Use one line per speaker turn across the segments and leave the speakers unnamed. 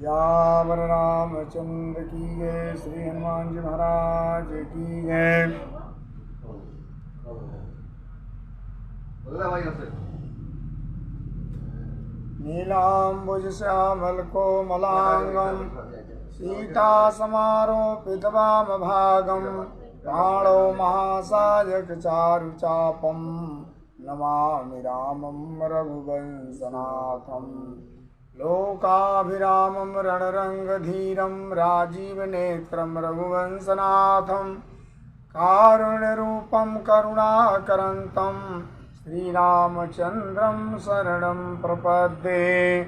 यावर रामचंद्र की जय। श्री हनुमान जी महाराज की जय। नीलाम्बुज श्यामल कोमलांगं सीता समारोपित वामभागं बाणो महासायक चारुचापं नमामि रामं रघुवंशनाथं। लोकाभिरामं रणरंगधीरं राजीवनेत्रं रघुवंशनाथं। कारुण्यरूपं करुणाकरन्तं श्रीरामचन्द्रं शरणं प्रपद्ये।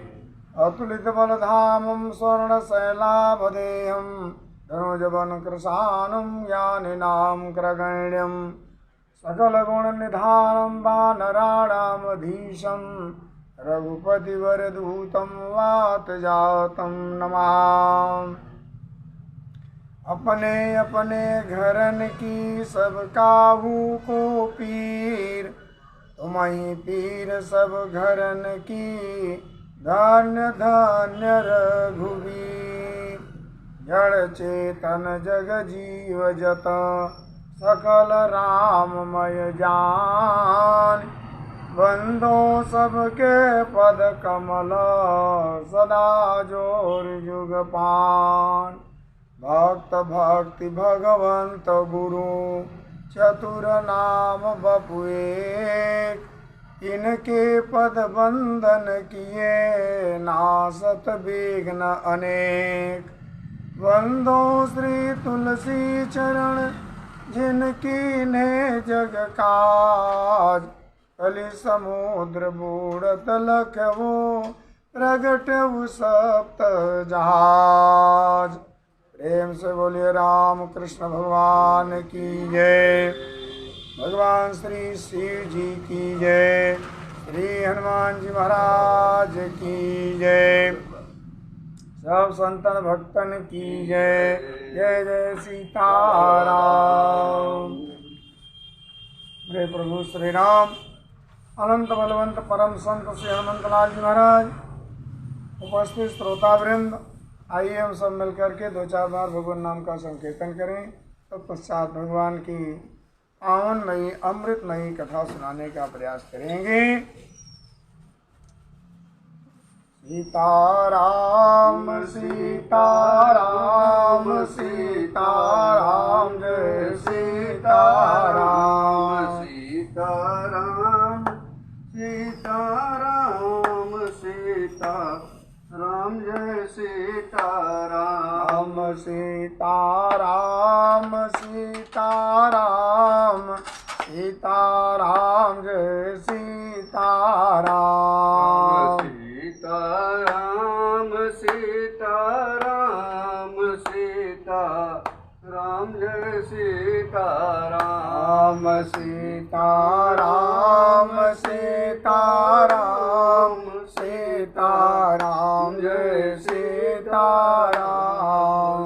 अतुलितबलधामं स्वर्णशैलाभदेहं धनुजवनकृशानं ज्ञानिनां क्रगण्यं। सकलगुणनिधानं वानराणामधीशं रघुपतिवरदूतं वातजातं नमामि। अपने अपने घरन की सब काहू को पीर, तुम्हीं पीर सब घरन की धन्य धन्य रघुवीर। जड़ चेतन जग जीव जत सकल राममय जान। बंदो सबके पद कमल सदा जोर जुग पान। भक्त भक्ति भगवंत गुरु चतुर नाम बपु एक। इनके पद बंदन किए नासत विघ्न अनेक। वंदो श्री तुलसी चरण जिनकी ने जग काज। कलि समुद्र बूढ़त लखवो प्रगटऊ सप्त जहाज। प्रेम से बोलिए राम कृष्ण भगवान की जय। भगवान श्री शिव जी की जय। श्री हनुमान जी महाराज की जय। सब संतन भक्तन की जय। जय जय सीताराम। मेरे प्रभु श्री राम अनंत बलवंत परम संत श्री हनुमंत लाल जी महाराज, उपस्थित श्रोतावृंद, आइए हम सब मिलकर के 2-4 बार भगवान नाम का संकीर्तन करें। तत्पश्चात भगवान की पावनमयी अमृतमयी कथा सुनाने का प्रयास करेंगे। सीताराम सीताराम सीताराम जय सीताराम। सीताराम सीताराम सीताराम जय सीताराम। सीताराम सीताराम सीताराम जय सीताराम। सीताराम सीताराम सीताराम जय सीताराम। सीताराम सीताराम सीताराम जय सीताराम।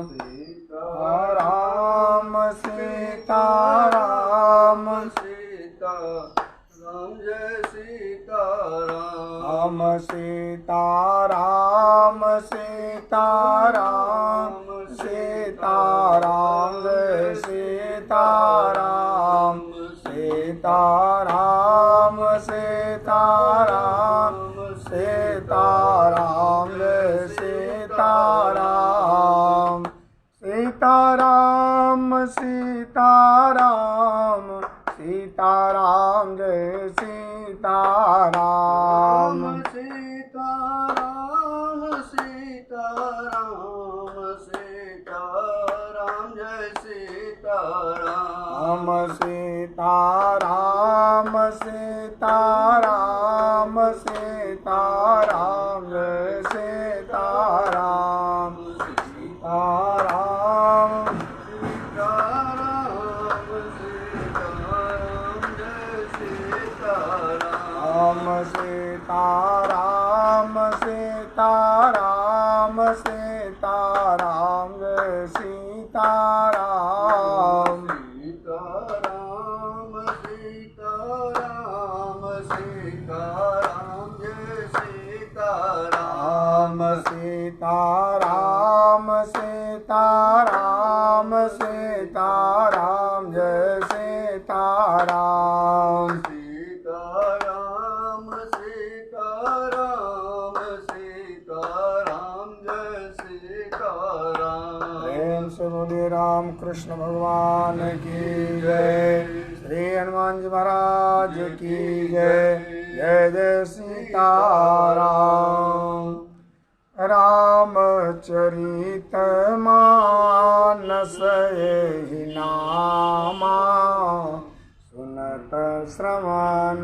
सीताराम सीताराम सीताराम जय सीताराम। सीताराम सीताराम सीताराम जय सीताराम। सीताराम सीताराम सीताराम जय सीताराम। सीताराम सीताराम सीताराम जय सीताराम। सीताराम सीताराम सीताराम जय सीताराम। सीताराम सीताराम सीताराम जय सीताराम। सीताराम सीताराम सीताराम सीताराम जय सीताराम। सीताराम सीताराम सीताराम जय सीताराम। सीताराम सीताराम सीताराम जय सीताराम
सीताराम सीताराम सीताराम जय सीताराम।
प्रेम से बोलिए राम कृष्ण भगवान की जय। श्री हनुमान जी महाराज की जय। जय जय सीताराम। रामचरित मानस एहि नामा सुनत श्रवण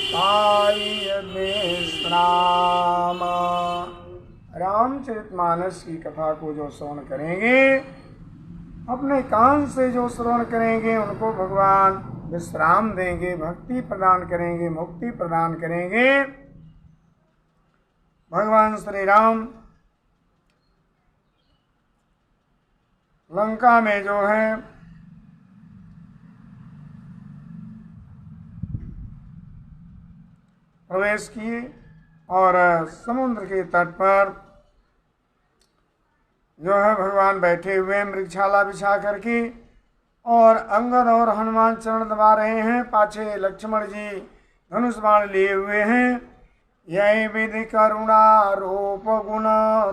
पाइ विश्राम। रामचरितमानस की कथा को जो श्रवण करेंगे, अपने कान से जो श्रवण करेंगे, उनको भगवान विश्राम देंगे, भक्ति प्रदान करेंगे, मुक्ति प्रदान करेंगे। भगवान श्री राम लंका में जो है प्रवेश किए और समुद्र के तट पर जो है भगवान बैठे हुए मृगशाला बिछा करके, और अंगद और हनुमान चरण दबा रहे हैं। पाछे लक्ष्मण जी धनुष बाण लिए हुए हैं। यही विधि करुणा रूप गुण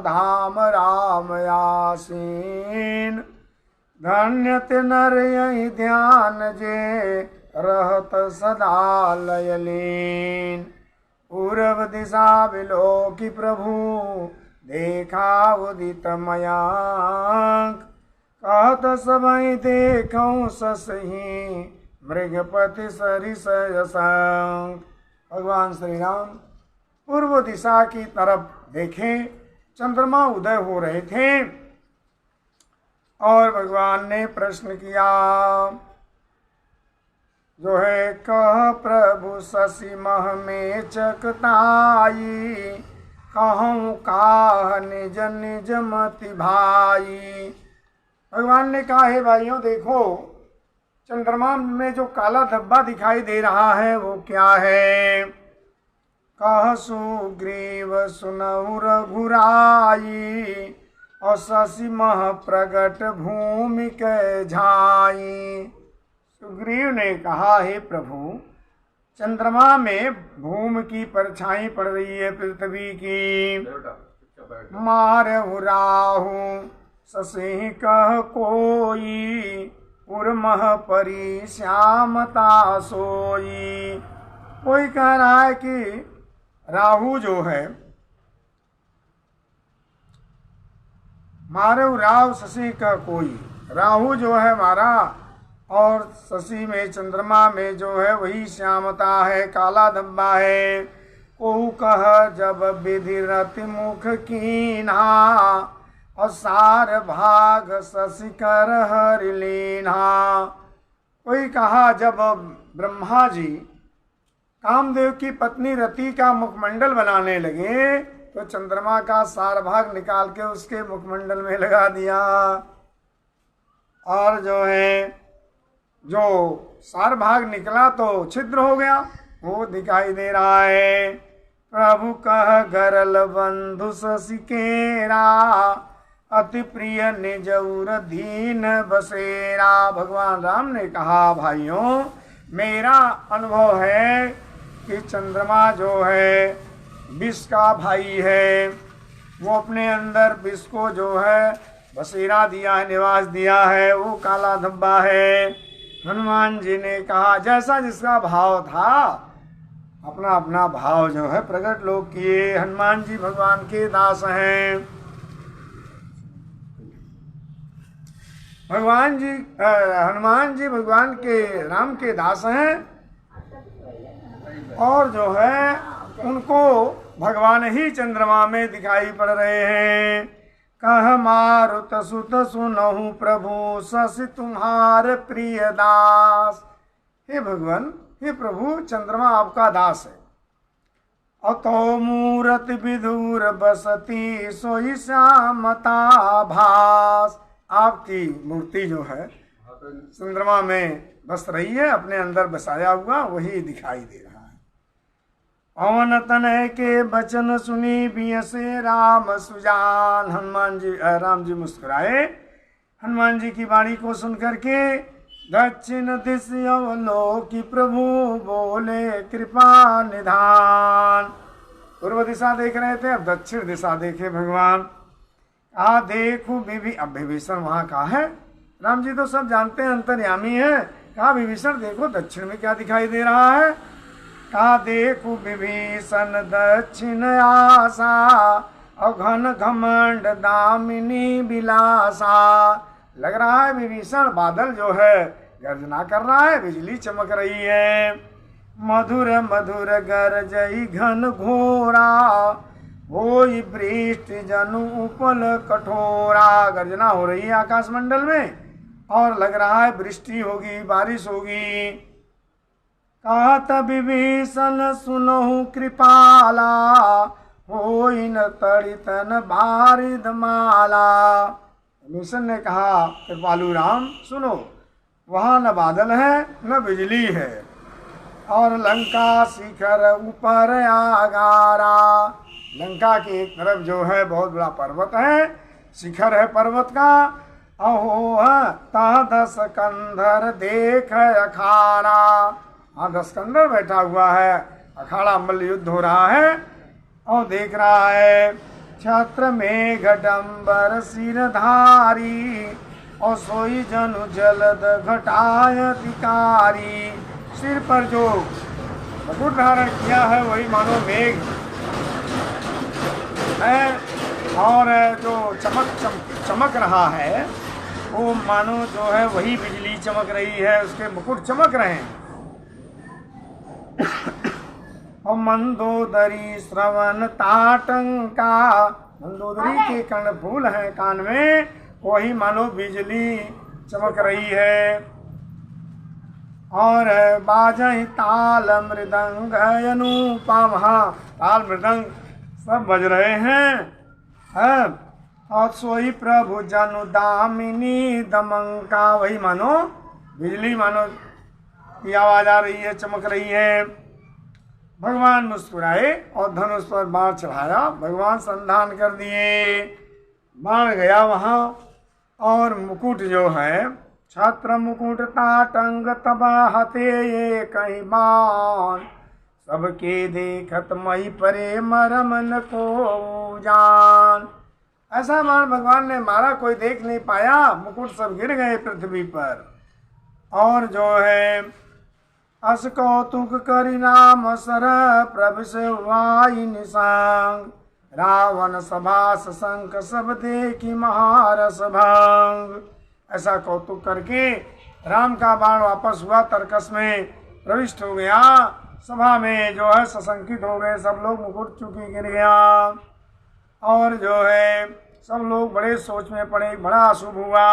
धाम राम आसीन। धन्य ते नर यही ध्यान जे रहत सदा लयलीन। पूर्व दिशा विलोकी प्रभु देखा उदित मयांक। कहत सबई देखऊं ससही मृगपति सरिस यशंक। भगवान श्री राम पूर्व दिशा की तरफ देखे, चंद्रमा उदय हो रहे थे और भगवान ने प्रश्न किया जो है, कह प्रभु शशि मह में चकताई। कहूँ काह निज निज मति भाई। भगवान ने कहा, हे भाइयों देखो, चंद्रमा में जो काला धब्बा दिखाई दे रहा है वो क्या है। कह सुग्रीव सुनहु रघुराई। और शशि मह प्रगट भूमि के झाई। सुग्रीव ने कहा, हे प्रभु, चंद्रमा में भूमि की परछाई पड़ रही है पृथ्वी की। मारहु राहु शशि कह कोई। उर्मह परी श्यामता सोई। कोई कह रहा है कि राहु जो है, मारहु राहु शशि कह कोई। राहु जो है मारा, और शशि में चंद्रमा में जो है वही श्यामता है, काला धब्बा है। कोहू कह जब विधि रति मुख कीन्हा। और सार भाग शशि कर हरि लीन्हा। कोई कहा जब ब्रह्मा जी कामदेव की पत्नी रति का मुखमंडल बनाने लगे तो चंद्रमा का सार भाग निकाल के उसके मुखमंडल में लगा दिया। और जो है जो सार भाग निकला तो छिद्र हो गया, वो दिखाई दे रहा है। प्रभु कह गरल बंधु शशि केरा। अति प्रिय निजौर दीन बसेरा। भगवान राम ने कहा, भाइयों मेरा अनुभव है कि चंद्रमा जो है विष का भाई है। वो अपने अंदर विष को जो है बसेरा दिया है, निवास दिया है, वो काला धब्बा है। हनुमान जी ने कहा, जैसा जिसका भाव था अपना अपना भाव जो है प्रकट लोग किए। हनुमान जी भगवान के दास हैं। हनुमान जी भगवान के राम के दास हैं, और जो है उनको भगवान ही चंद्रमा में दिखाई पड़ रहे हैं। कह मारुत सुत सुनहु प्रभु शशि तुम्हार प्रिय दास। हे भगवान, हे प्रभु, चंद्रमा आपका दास है। अतो मूरत विधुर बसती सोई श्यामता भास। आपकी मूर्ति जो है चंद्रमा में बस रही है, अपने अंदर बसाया हुआ वही दिखाई दे रहा है। पवन तनय के वचन सुनी बियसे राम सुजान। राम जी मुस्कुराए हनुमान जी की वाणी को सुन करके। दक्षिण दिशा अवलोकी प्रभु बोले कृपा निधान। पूर्व दिशा देख रहे थे, अब दक्षिण दिशा देखे भगवान। देखो अब विभीषण वहां कहा है। राम जी तो सब जानते हैं, अंतर्यामी है। कहा विभीषण देखो दक्षिण में क्या दिखाई दे रहा है। कहा देखो विभीषण दक्षिण आशा और घन घमंड दामिनी बिलासा। लग रहा है विभीषण बादल जो है गर्जना कर रहा है, बिजली चमक रही है। मधुर मधुर गरजई घन घोरा होई वृष्टि जनु उपल कठोरा। गर्जना हो रही है आकाश मंडल में और लग रहा है वृष्टि होगी, बारिश होगी। कहत विभीषण सुनहु कृपाला होई न तड़ितन बारिद माला। विभीषण ने कहा कृपालु राम सुनो, वहां न बादल है न बिजली है और लंका शिखर ऊपर आगारा। लंका के एक तरफ जो है बहुत बड़ा पर्वत है, शिखर है पर्वत का। अहो ता दस कंधर देख अखाड़ा। हाँ दस कंधर बैठा हुआ है, अखाड़ा मल्ल युद्ध हो रहा है और देख रहा है। छत्र में घटम्बर सिरधारी और सोई जनु जलद घटाय अधिकारी। सिर पर जो मुकुट धारण किया है वही मानो मेघ है और जो चमक रहा है वो मानो जो है वही बिजली चमक रही है, उसके मुकुट चमक रहे हैं। और मंदोदरी श्रवण ताटंका। मंदोदरी के कर्णफूल है कान में, वही मानो बिजली चमक रही है। और बाजहि ताल मृदंग अनुपम। ताल मृदंग सब बज रहे हैं। और सोई प्रभु जनु दामिनी दमंका। वही मानो बिजली मानो की आवाज आ रही है, चमक रही है। भगवान मुस्कुराए और धनुष पर बाण चढ़ाया। भगवान संधान कर दिए, बाण गया वहां। और मुकुट जो है छत्र मुकुट ताटंग तबाहते ये कहीं बाण। सबके देखत मई परे मरम न को जान। ऐसा बाण भगवान ने मारा, कोई देख नहीं पाया, मुकुट सब गिर गए पृथ्वी पर। और जो है अस कौतुक करि नाम सर प्रभु से वाई निसंग। रावण सभास शंख सब देखी महारस भंग। ऐसा कौतुक करके राम का बाण वापस हुआ, तर्कस में प्रविष्ट हो गया। सभा में जो है सशंकित हो गए सब लोग, मुकुट चूंकि गिर गया। और जो है सब लोग बड़े सोच में पड़े, बड़ा अशुभ हुआ।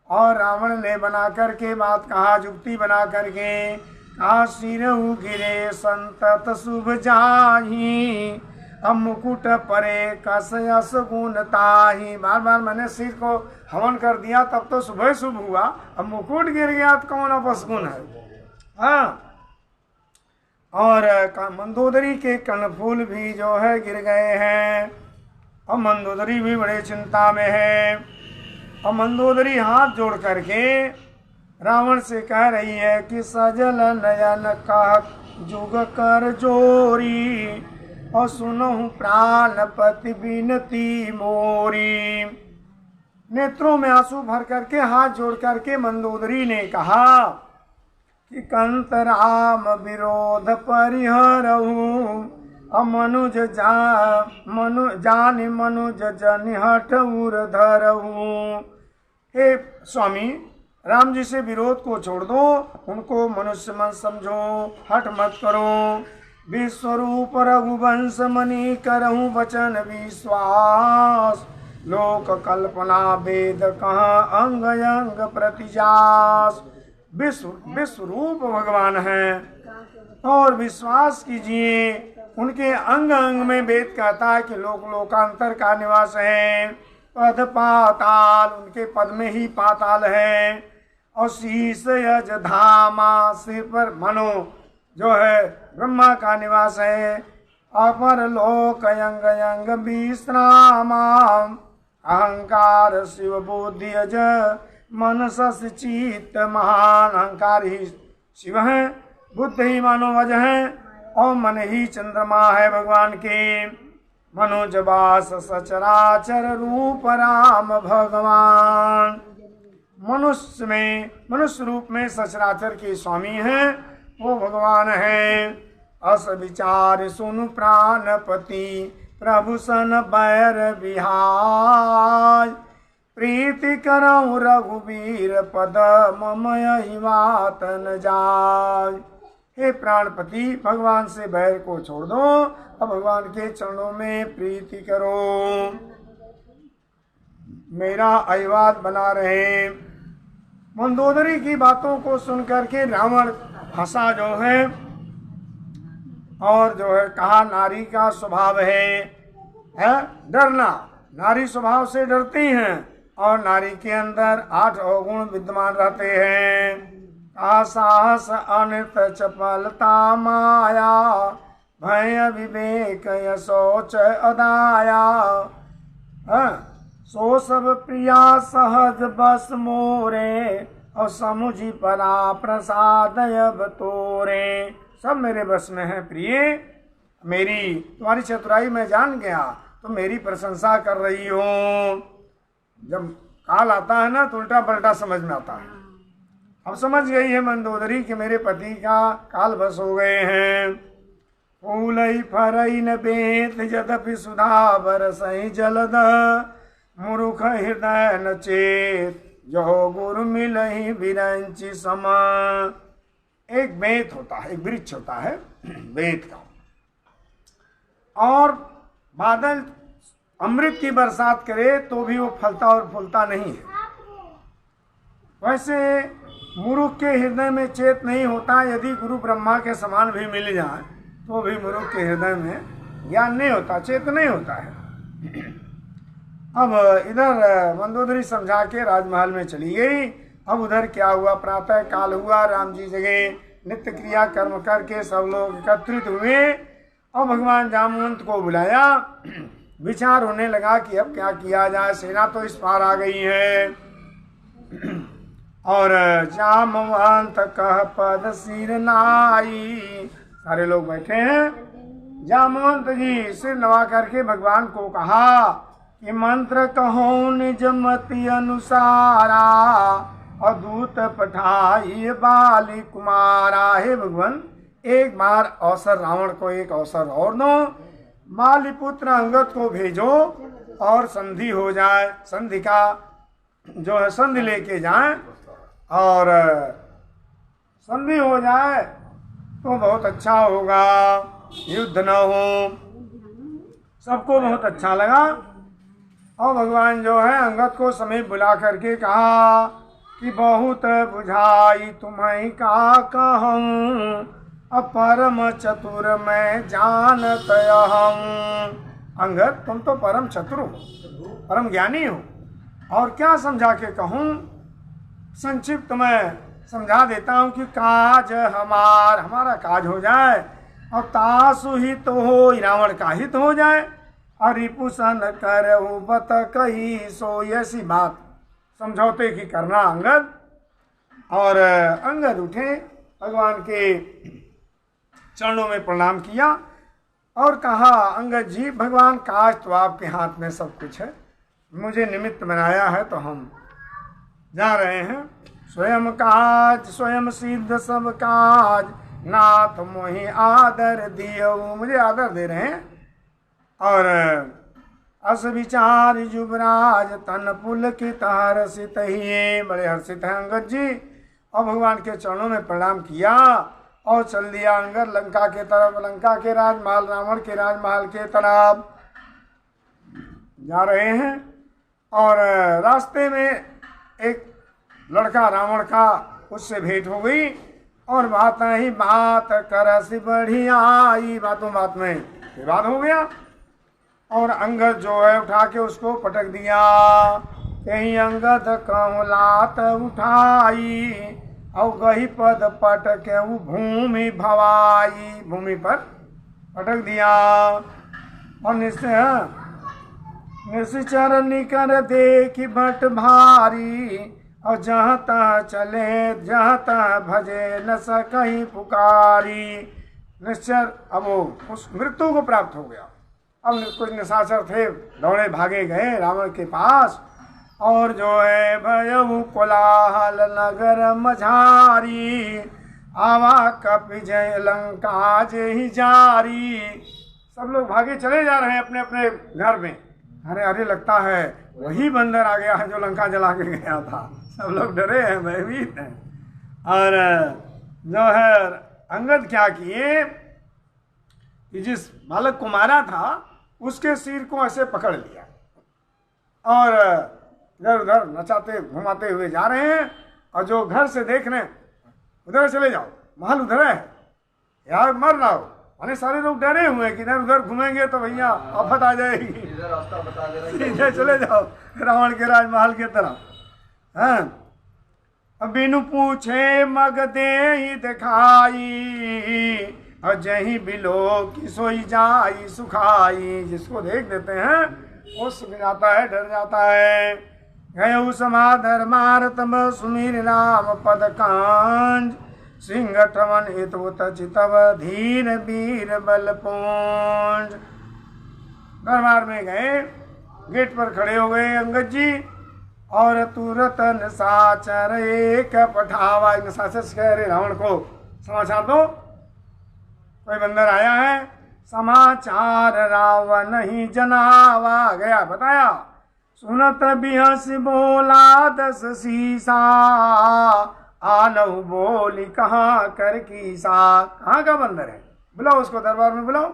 और रावण ने बना करके बात कहा, युक्ति बना करके कहा सिरहु गिरे संतत शुभ जाही। अब मुकुट परे कस यस गुण ताही। बार बार मैंने सिर को हवन कर दिया तब तो शुभ शुभ हुआ, अब मुकुट गिर गया तो कौन अपसगुन है। हाँ। और मंदोदरी के कर्णफूल भी जो है गिर गए हैं और मंदोदरी भी बड़े चिंता में है। और मंदोदरी हाथ जोड़ करके रावण से कह रही है कि सजल नयन का जुग कर जोरी और सुनहु प्राणपति बिनती मोरी। नेत्रों में आंसू भर करके हाथ जोड़ करके मंदोदरी ने कहा कि कंत राम विरोध परिहरहु मनुज जान मनुज जन हठ उर धरहु। हे स्वामी, राम जी से विरोध को छोड़ दो, उनको मनुष्य मन समझो, हठ मत करो। विश्वरूप रघुवंश मणि करहु वचन विश्वास। लोक कल्पना वेद कहाँ अंग अंग प्रतिजास। विश्व रूप भगवान हैं और विश्वास कीजिए, उनके अंग अंग में वेद कहता है कि लोक लोकांतर का निवास है। पद पाताल, उनके पद में ही पाताल है। और शीश यज धामा, सिर पर मानो जो है ब्रह्मा का निवास है। अपर लोक यंग यंग विश्राम अहंकार शिव बुद्धि अज मन सस चित्त महान। अहंकार ही शिव है, बुद्ध ही मानव है और मन ही चंद्रमा है भगवान के। मनोजबास सचराचर रूप राम भगवान। मनुष्य रूप में सचराचर के स्वामी हैं, वो भगवान है। अस विचार सुनु प्राणपति प्रभु सन बैर बिहाय। प्रीति करऊँ रघुवीर पद मम यही बात न जाय। हे प्राणपति, भगवान से बैर को छोड़ दो और भगवान के चरणों में प्रीति करो, मेरा अहिवाद बना रहे। मंदोदरी की बातों को सुनकर के रावण हंसा जो है, और जो है कहा नारी का स्वभाव है डरना। नारी स्वभाव से डरती हैं और नारी के अंदर 8 अवगुण विद्यमान रहते हैं। साहस अनित चपलता माया भय विवेक यशोच अदाया। सो सब प्रिया सहज बस मोरे और समुझी परा प्रसाद अब तोरे। सब मेरे बस में है प्रिय, मेरी तुम्हारी चतुराई मैं जान गया, तो मेरी प्रशंसा कर रही हो। जब काल आता है ना तो उल्टा पलटा समझ में आता है। अब समझ गई है मंदोदरी कि मेरे पति का काल बस हो गए हैं। फूलई फरई न बेत यद्यपि सुधा बरसई जलद मुरुख हृदय न चेत जो गुरु मिलहि विरंचि सम। एक बेत होता है, एक वृक्ष होता है बेत का, और बादल अमृत की बरसात करे तो भी वो फलता और फूलता नहीं है। वैसे मुरुख के हृदय में चेत नहीं होता। यदि गुरु ब्रह्मा के समान भी मिल जाए तो भी मुरुख के हृदय में ज्ञान नहीं होता, चेत नहीं होता है। अब इधर मंदोदरी समझा के राजमहल में चली गई। अब उधर क्या हुआ, प्रातः काल हुआ, राम जी जगह नित्य क्रिया कर्म करके सब लोग एकत्रित हुए और भगवान जामवंत को बुलाया। विचार होने लगा कि अब क्या किया जाए, सेना तो इस पार आ गई है। और जामवंत कह पद सिर नाई, सारे लोग बैठे हैं। जामवंत जी सिर नवा करके भगवान को कहा कि मंत्र कहो निज मति अनुसारा और दूत पठाई बाली कुमारा। हे भगवान, एक बार अवसर रावण को एक अवसर और दो, माली पुत्र अंगद को भेजो और संधि हो जाए, संधि का जो है संधि लेके जाए और संधि हो जाए तो बहुत अच्छा होगा, युद्ध न हो। सबको बहुत अच्छा लगा और भगवान जो है अंगद को समीप बुला करके कहा कि बहुत बुझाई तुम्हें का कहूँ, अपरम चतुर मैं जानत हम। अंगद, तुम तो परम चतुर हो, परम ज्ञानी हो, और क्या समझा के कहूँ। संक्षिप्त मैं समझा देता हूँ कि काज हमारा काज हो जाए और तासु हित हो, रावण का हित हो जाए। और रिपुसन कर बत कही सो, ऐसी बात समझौते की करना अंगद। और अंगद उठे, भगवान के चरणों में प्रणाम किया और कहा, अंगद जी, भगवान काज तो आपके हाथ में सब कुछ है, मुझे निमित्त बनाया है तो हम जा रहे हैं। स्वयं काज स्वयं सिद्ध सब काज, नाथ मोहि आदर दियो, मुझे आदर दे रहे हैं। और अस विचार युवराज तन पुलकित हर्षित ही, बड़े हर्षित हैं अंगद जी। और भगवान के चरणों में प्रणाम किया और चल दिया अंगद लंका के तरफ। लंका के राजमहल, रावण के राजमहल के तरफ जा रहे हैं। और रास्ते में एक लड़का रावण का उससे भेंट हो गई और बात ही बात करस बढ़िया आई, बातों बात में विवाद हो गया और अंगद जो है उठा के उसको पटक दिया। कहीं अंगद कहूँ लात उठाई और गही पद पटके भूमि भवाई, भूमि पर पटक दिया। और निश्चर निकर देखी भट भारी, और जहाँ तहाँ चले जहाँ तहाँ भजे न सकहीं पुकारी। निश्चर अब वो उस मृत्यु को प्राप्त हो गया। अब कुछ निशाचर थे, दौड़े भागे गए रावण के पास, और जो है भयउ कोलाहल नगर मझारी, आवा कप जय लंका जय जारी। सब लोग भागे चले जा रहे हैं अपने अपने घर में। अरे अरे लगता है वही बंदर आ गया है जो लंका जला के गया था। सब लोग डरे हैं, भयभीत हैं। और जो है अंगद क्या किए कि जिस बालक को मारा था उसके सिर को ऐसे पकड़ लिया और इधर उधर नचाते घुमाते हुए जा रहे हैं। और जो घर से देख रहे हैं उधर चले जाओ, महल उधर है, यार मर ना हो। अरे सारे लोग डरे हुए हैं कि इधर उधर घूमेंगे तो भैया आफत आ जाएगी, सीधे चले जाओ रावण के राजमहल की तरफ। हाँ, अब बिनु पूछे मग दे ही दिखाई, और जही बिलो की सोई जाई सुखाई। जिसको देख देते हैं वो सुख जाता है, डर जाता है। गयु समाधर मारतम सुमीर नाम पद कांज, सिंहठवन हितवत चितव धीर वीर बलपुंज। दरबार में गए, गेट पर खड़े हो गए अंगद जी, और तुरत निशाचर एक पठावा। निशाचर कह रहे रावण को समाचार दो, कोई बंदर आया है। समाचार रावण नहीं जनावा गया, बताया। सुनत बिहस बोला 10 शीसा, आनहु बोली कहाँ कर कीसा। कहाँ का बंदर है, बुलाओ उसको, दरबार में बुलाओ।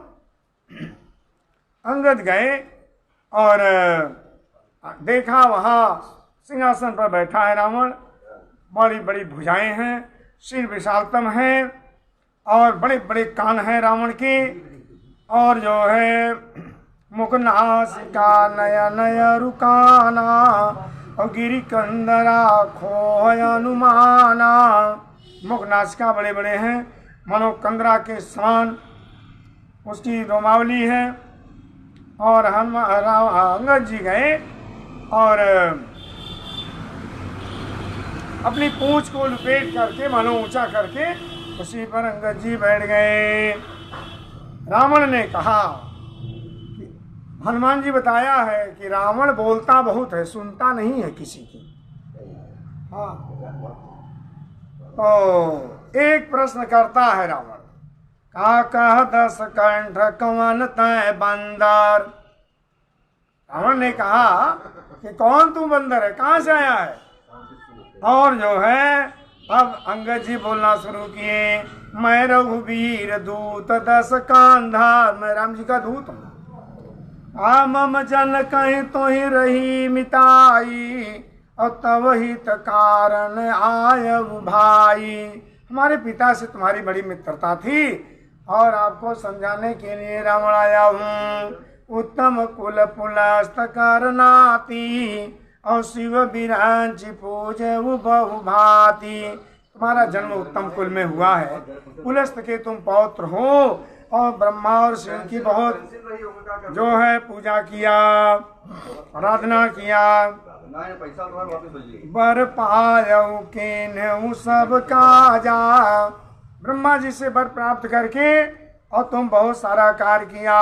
अंगद गए और देखा वहाँ सिंहासन पर बैठा है रावण। बड़ी बड़ी भुजाएं हैं, सिर विशालतम है, और बड़े बड़े कान हैं रावण के, और जो है मुख नासिका नया नया रुकाना, और गिरी कंदरा खोय अनुमाना। मुख नासिका बड़े बड़े हैं, मानो कंदरा के समान उसकी रोमावली है। और हम अंगद जी गए और अपनी पूंछ को लपेट करके मानो ऊंचा करके उसी पर अंगद जी बैठ गए। रावण ने कहा, हनुमान जी बताया है कि रावण बोलता बहुत है, सुनता नहीं है किसी की। हाँ, तो एक प्रश्न करता है रावण, का कह 10 कंठ कवन तय बंदर। रावण ने कहा कि कौन तू बंदर है, कहाँ से आया है। और जो है अब अंगद जी बोलना शुरू किए, मैं रघुवीर दूत 10 कांधार, मैं राम जी का दूत हूँ। मम जन कहीं तो ही रही मिताई, और तब हित कारण आय भाई। हमारे पिता से तुम्हारी बड़ी मित्रता थी और आपको समझाने के लिए रावण आया हूँ। उत्तम कुल पुलस्त करनाती, और शिव बिरांची पूजे बहु भांति। तुम्हारा जन्म उत्तम कुल में हुआ है, पुलस्त के तुम पौत्र हो, और ब्रह्मा और शिव की बहुत जो है पूजा किया, आराधना किया। बर पायऊ के सब काजा, ब्रह्मा जी से वर प्राप्त करके और तुम बहुत सारा कार्य किया,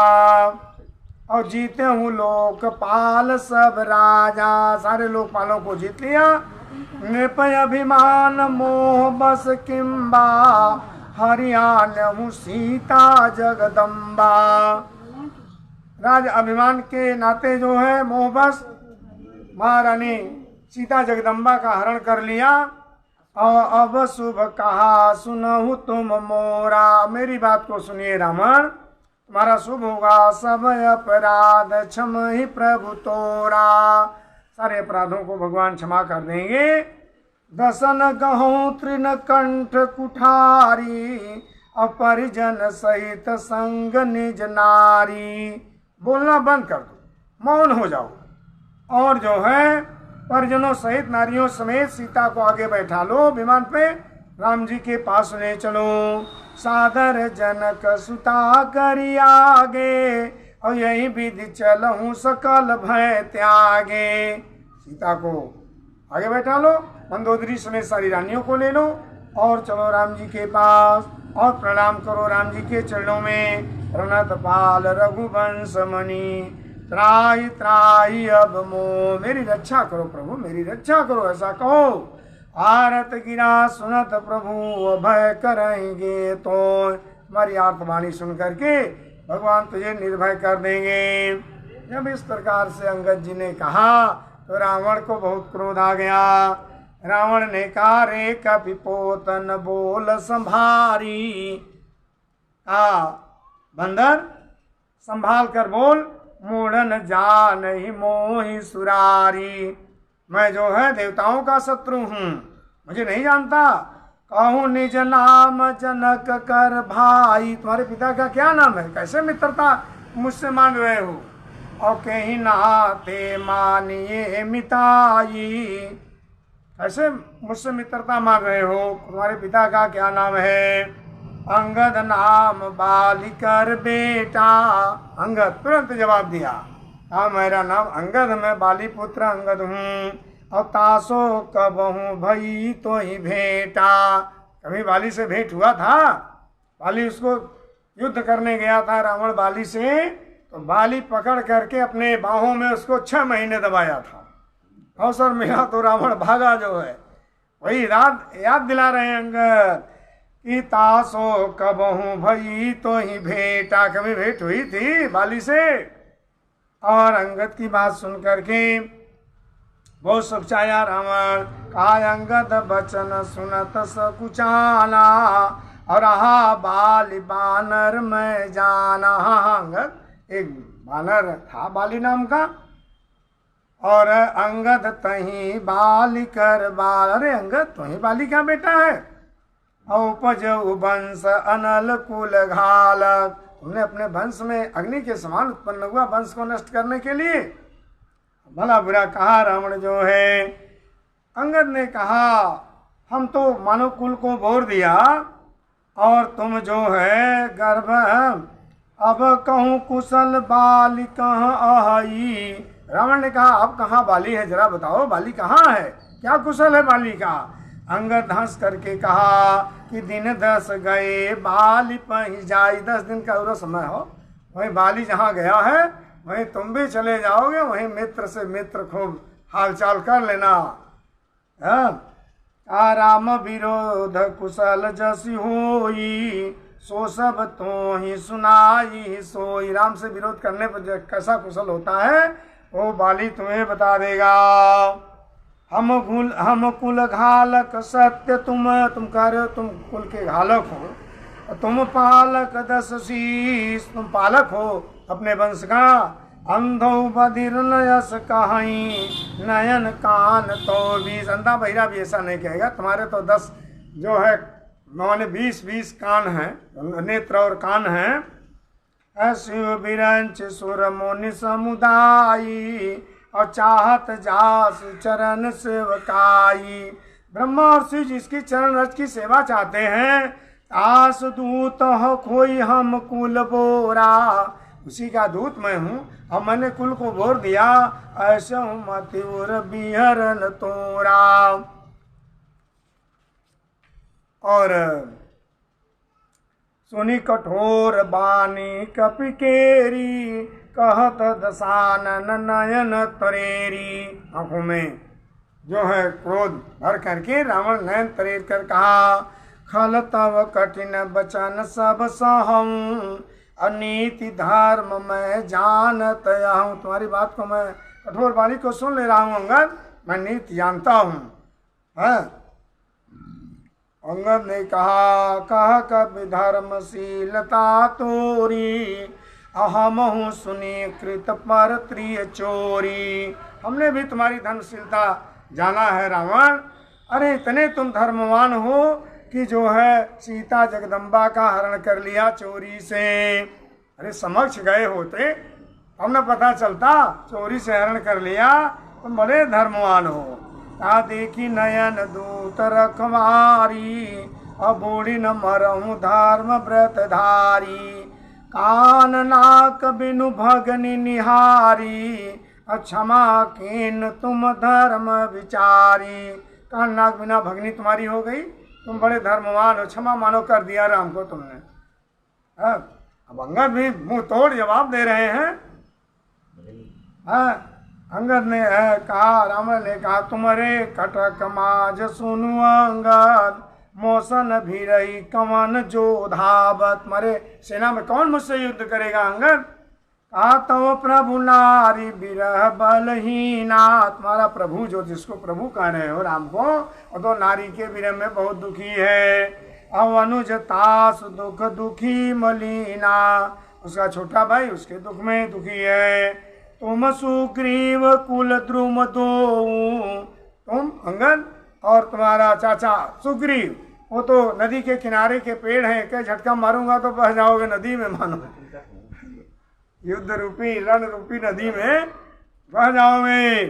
और जीते हूँ लोकपाल सब राजा। सारे लोकपालों को जीत लिया। नृप अभिमान मोह बस किम्बा, हरियाणा सीता जगदम्बा। राज अभिमान के नाते जो है मोह बस महारानी सीता जगदम्बा का हरण कर लिया। और अब शुभ कहा सुनहु तुम मोरा, मेरी बात को सुनिए रावण, तुम्हारा शुभ होगा। सब अपराध क्षम ही प्रभु तोरा, सारे अपराधों को भगवान क्षमा कर देंगे। दसन गहूँ तृण कंठ कुठारी, अपरिजन सहित संग निज नारी। बोलना बंद कर दो, मौन हो जाओ, और जो है परिजनों सहित नारियों समेत सीता को आगे बैठा लो विमान पे, राम जी के पास ले चलो। सादर जनक सुता करी आगे, और यही विधि चलहूँ सकल भय त्यागे। सीता को आगे बैठा लो, मंदोदरी समेत सारी रानियों को ले लो और चलो राम जी के पास और प्रणाम करो राम जी के चरणों में। रणत पाल रघुवंश मणि, त्राहि त्राहि अब मोह। मेरी रक्षा करो प्रभु, मेरी रक्षा करो, ऐसा कहो। आरत गिरा सुनत प्रभु, अभय करेंगे तो। हमारी आर्तवाणी सुन करके भगवान तुझे निर्भय कर देंगे। जब इस प्रकार से अंगद जी ने कहा तो रावण को बहुत क्रोध आ गया। रावण ने कहा, रे कपिपोतन बोल संभारी। बंदर संभाल कर बोल, मूढ़न जा नहीं मोहि सुरारी। मैं जो है देवताओं का शत्रु हूँ, मुझे नहीं जानता। कहूँ निज नाम जनक कर भाई। तुम्हारे पिता का क्या नाम है, कैसे मित्रता मुझसे मांग रहे हो। और कहीं नाते मानिए मिताई, ऐसे मुझसे मित्रता मांग रहे हो। तुम्हारे पिता का क्या नाम है। अंगद नाम बालिकर बेटा। अंगद तुरंत जवाब दिया, हाँ मेरा नाम अंगद, मैं बाली पुत्र अंगद हूँ। और तासो कबहूँ भई तो ही भेटा। कभी बाली से भेंट हुआ था। बाली उसको युद्ध करने गया था रावण बाली से, तो बाली पकड़ करके अपने बाहों में उसको 6 महीने दबाया था। अवसर मिला तो रावण भागा जो है। वही याद दिला रहे हैं अंगद कि तासो कबहूँ भई तो ही भेटा। कभी भेंट हुई थी बाली से। और अंगद की बात सुन करके बहुत सचाया रावण। काय अंगद बचन सुनत सकुचाला, और रहा बाली बानर में जाना। अंगद एक बानर था बाली नाम का, और अंगद तही बाली कर बाल। अरे अंगद तू ही बाली का बेटा है। उपज वंश अनल कुल घालक। तुमने अपने वंश में अग्नि के समान उत्पन्न हुआ वंश को नष्ट करने के लिए। भला बुरा कहा रावण जो है। अंगद ने कहा, हम तो मानव कुल को बोर दिया, और तुम जो है गर्भ। अब कहूँ कुशल बाली कहाँ आई। रावण ने कहा, अब कहाँ बाली है, जरा बताओ बाली कहाँ है, क्या कुशल है बाली का। अंगद हंस करके कहा कि दिन 10 गए बाली पही जाई। 10 दिन का पूरा समय हो, वही बाली जहाँ गया है वहीं तुम भी चले जाओगे। वहीं मित्र से मित्र खूब हालचाल कर लेना। राम विरोध कुशल जसी होई, सो सब तो ही सुनाई सोई। राम से विरोध करने पर कैसा कुशल होता है वो बाली तुम्हें बता देगा। हम कुल घालक सत्य, तुम कह रहे हो तुम कुल के घालक हो। तुम पालक 10 शीश, तुम पालक हो अपने वंश का। अंधो बधिर नयस कहीं, नयन कान तो 20। अंधा बहिरा भी ऐसा नहीं कहेगा। तुम्हारे तो 10 जो है 20 कान हैं, नेत्र और कान हैं। शिव बिरंच सुर मुनि समुदायी, और चाहत जास चरण सेवकाई। ब्रह्मा और शिव जिसकी चरण रज की सेवा चाहते हैं। आस दूत हो खोई हम कुल बोरा, उसी का दूत मैं हूँ और मैंने कुल को बोर दिया। ऐसे मतिउर बिहरन तोरा। और सुनी कठोर बानी कपिकेरी, कहत दशानन नयन तरेरी। आंखों में जो है क्रोध भर करके रावण नयन तरेर कर कहा, खल तव कठिन बचन सब सहूँ, अनीति धर्म मैं जानत हूँ। तुम्हारी बात को मैं कठोर वाणी को सुन ले रहा हूँ अंगद, मैं नीति जानता हूँ। अंगद ने कहा कभी धर्मशीलता तोरी, अहम हूँ सुनी कृत पर त्रिय चोरी। हमने भी तुम्हारी धर्मशीलता जाना है रावण। अरे इतने तुम धर्मवान हो कि जो है सीता जगदम्बा का हरण कर लिया चोरी से। अरे समक्ष गए होते अब न पता चलता, चोरी से हरण कर लिया। तुम बड़े धर्मवान हो। का देखी नयन दूत रखवारी, अबूढ़ी न मरहु धर्म व्रत धारी, कान नाक बिनु भगनि निहारी, क्षमा कीन तुम धर्म विचारी। कान नाक बिना भगनी तुम्हारी हो गई, तुम बड़े धर्मवान हो, क्षमा मानो कर दिया राम को तुमने। अब अंगद भी मुंह तोड़ जवाब दे रहे हैं। अंगद ने कहा, रावण ने कहा, तुम्हारे कटक माज सुनु अंगद, मौसन भी रही कवन जो धावत। तुम्हारे सेना में कौन मुझसे युद्ध करेगा अंगद? कहा तो प्रभु नारी बिरह बलहीना। तुम्हारा प्रभु, जो जिसको प्रभु कह रहे हो राम को, वो तो नारी के विरह में बहुत दुखी है। अब अनुज तास दुख दुखी मलिना, उसका छोटा भाई उसके दुख में दुखी है। तुम सुग्रीव कुल द्रुम दो, तुम अंगद और तुम्हारा चाचा सुग्रीव, वो तो नदी के किनारे के पेड़ हैं, क्या झटका मारूंगा तो बह जाओगे नदी में, मानो युद्ध रूपी रण रूपी नदी में बह जाओगे।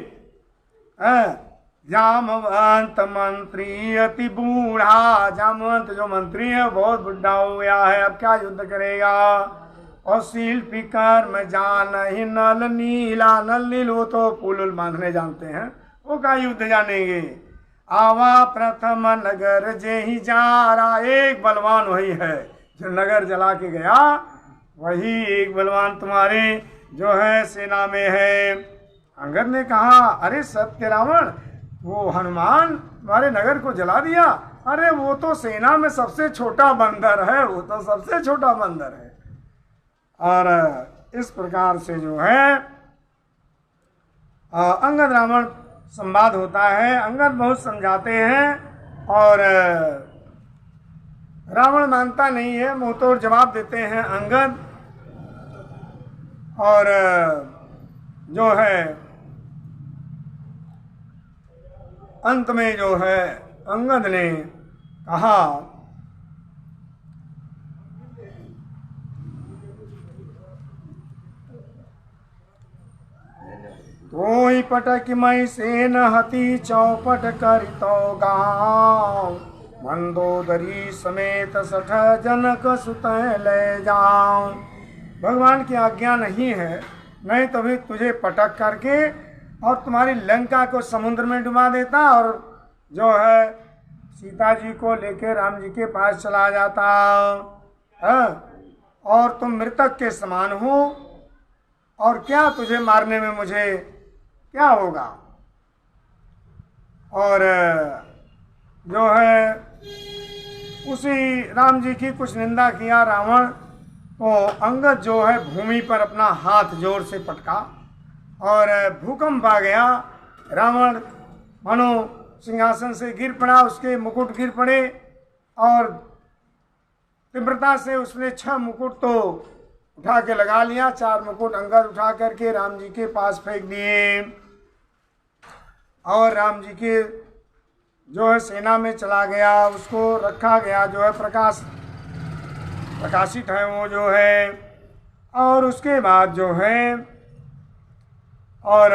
जामवंत मंत्री अति बूढ़ा, जामवंत जो मंत्री है बहुत बुढ़ा हो गया है, अब क्या युद्ध करेगा। और शिल्पी कर्म जान ही नल नीला, नल नील वो तो पुल बांधने जानते हैं, वो क्या युद्ध जानेंगे। आवा प्रथम नगर जे ही जा रहा, एक बलवान वही है जो नगर जला के गया, वही एक बलवान तुम्हारे जो है सेना में है। अंगद ने कहा, अरे सत्य रावण, वो हनुमान तुम्हारे नगर को जला दिया? अरे वो तो सेना में सबसे छोटा बंदर है, वो तो सबसे छोटा बंदर है। और इस प्रकार से जो है अंगद रावण संवाद होता है। अंगद बहुत समझाते हैं और रावण मानता नहीं है, मुंह तोड़ जवाब देते हैं अंगद। और जो है अंत में जो है अंगद ने कहा, तो ही पटक मई सेन हती चौपट करितो गाँव, मंदोदरी समेत 60 जनक सुत ले जाऊं। भगवान की आज्ञा नहीं है, नहीं तो भी तुझे पटक करके और तुम्हारी लंका को समुद्र में डुबा देता और जो है सीता जी को लेकर राम जी के पास चला जाता है, और तुम मृतक के समान हो, और क्या तुझे मारने में मुझे क्या होगा। और जो है उसी राम जी की कुछ निंदा किया रावण, तो अंगद जो है भूमि पर अपना हाथ जोर से पटका और भूकंप आ गया। रावण मानो सिंहासन से गिर पड़ा, उसके मुकुट गिर पड़े और तीव्रता से उसने 6 मुकुट तो उठा के लगा लिया, 4 मुकुट अंगद उठा करके राम जी के पास फेंक दिए। और राम जी के जो है सेना में चला गया, उसको रखा गया, जो है प्रकाशित है वो जो है। और उसके बाद जो है और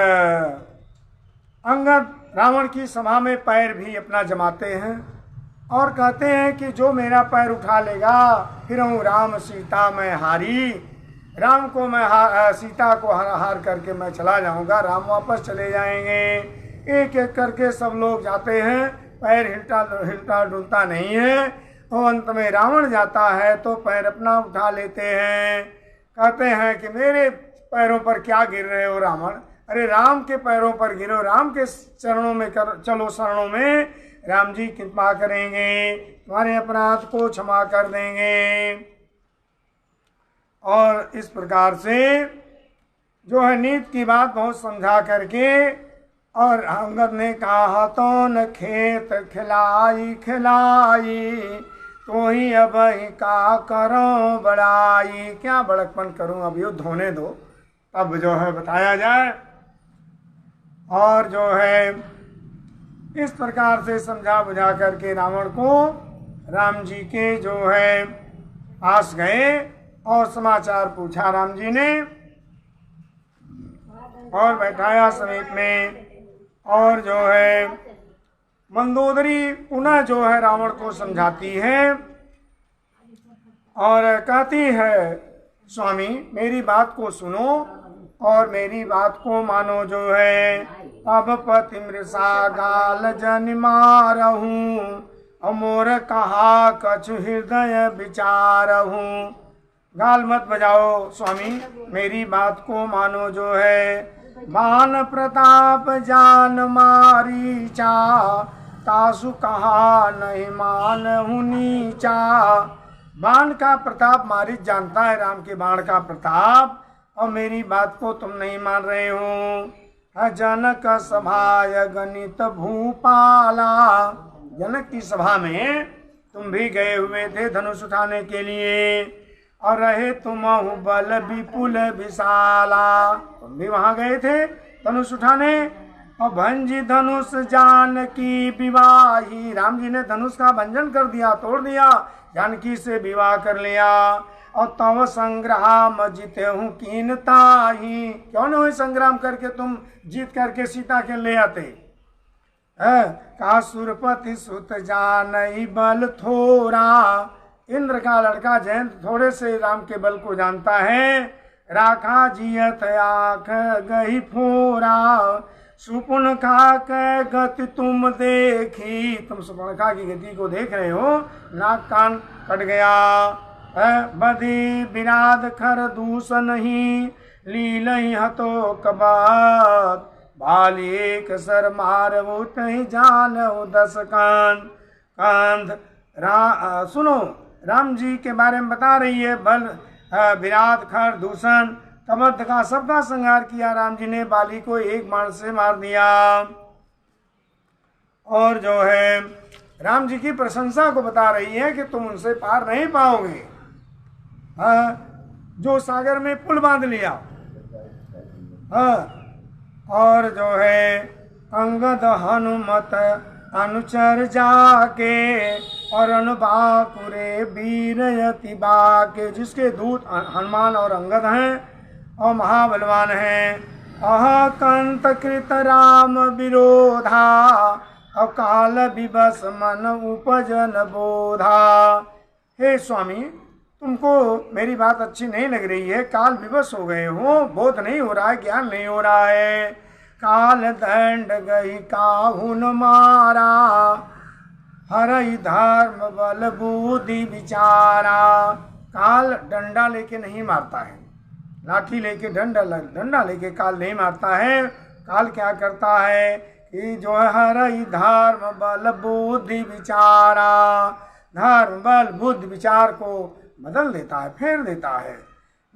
अंगद रावण की सभा में पैर भी अपना जमाते हैं और कहते हैं कि जो मेरा पैर उठा लेगा फिर हूँ राम सीता मैं हारी, राम को मैं सीता को हार करके मैं चला जाऊंगा, राम वापस चले जाएंगे। एक एक करके सब लोग जाते हैं, पैर हिलता डुलता नहीं है। तो अंत में रावण जाता है तो पैर अपना उठा लेते हैं, कहते हैं कि मेरे पैरों पर क्या गिर रहे हो रावण, अरे राम के पैरों पर गिरो, राम के चरणों में चलो शरणों में, राम जी कृपा करेंगे, तुम्हारे अपराध को क्षमा कर देंगे। और इस प्रकार से जो है नीति की बात बहुत समझा करके और अंगद ने कहा, तो न खेत खिलाई तो ही अब ही का करो बड़ाई, क्या बड़कपन करूं, अब युद्ध होने दो तब जो है बताया जाए। और जो है इस प्रकार से समझा बुझा करके रावण को राम जी के जो है पास गए और समाचार पूछा राम जी ने और बैठाया समीप में, और जो है मंदोदरी पुनः जो है रावण को समझाती है और कहती है, स्वामी मेरी बात को सुनो और मेरी बात को मानो जो है। अब पति मृषा गाल जन मारहूँ, अमोर कहा कछु हृदय विचारहूँ। गाल मत बजाओ स्वामी, मेरी बात को मानो जो है। बान प्रताप जान मारीचा, तासु कहा नहीं मानहु नीचा। बाण का प्रताप मारीच जानता है, राम के बाण का प्रताप, और मेरी बात को तुम नहीं मान रहे हो। जनक सभाय गणित भूपाला, जनक की सभा में तुम भी गए हुए थे धनुष उठाने के लिए, और रहे तुम बल विपुल विशाला, तुम भी वहां गए थे धनुष उठाने। और भंजी धनुष जानकी विवाही, राम जी ने धनुष का भंजन कर दिया, तोड़ दिया, जानकी से विवाह कर लिया। और तव संग्राम जीते हूँ कीनताही, क्यों नहीं हुए संग्राम करके तुम जीत करके सीता के ले आते। का सुरपति सुत जानई बल थोरा, इंद्र का लड़का जयंत थोड़े से राम के बल को जानता है। राखा जियत आँख गही फोरा, सुपुनखा के गति तुम देखी, तुम सुपुनखा की गति को देख रहे हो, नाक कान कट गया। बदी विराद खर दूषण ही, लीलही हतो कबात, बाल एक सर मारवो तहि जानहु दस कांध। सुनो, राम जी के बारे में बता रही है। बल विराट खर दूषण कबद्ध का सबका संहार किया राम जी ने, बाली को एक बाण से मार दिया। और जो है राम जी की प्रशंसा को बता रही है कि तुम उनसे पार नहीं पाओगे। जो सागर में पुल बांध लिया। और जो है अंगद हनुमत अनुचर जाके, और अनुबाकुरे वीरयति बाके, जिसके दूत हनुमान और अंगद हैं और महाबलवान हैं। अह कंत कृत राम विरोधा, अकाल विवश मन उपजन बोधा। हे स्वामी, तुमको मेरी बात अच्छी नहीं लग रही है, काल विवश हो गए हो, बोध नहीं हो रहा है, ज्ञान नहीं हो रहा है। काल दंड गई काहुन मारा, हरई धर्म बल बुद्धि विचारा। काल डंडा लेके नहीं मारता है, लाठी लेके डंडा लेके काल नहीं मारता है। काल क्या करता है कि जो है हरई धर्म बल बुद्धि विचारा, धर्म बल बुद्धि विचार को बदल देता है, फेर देता है।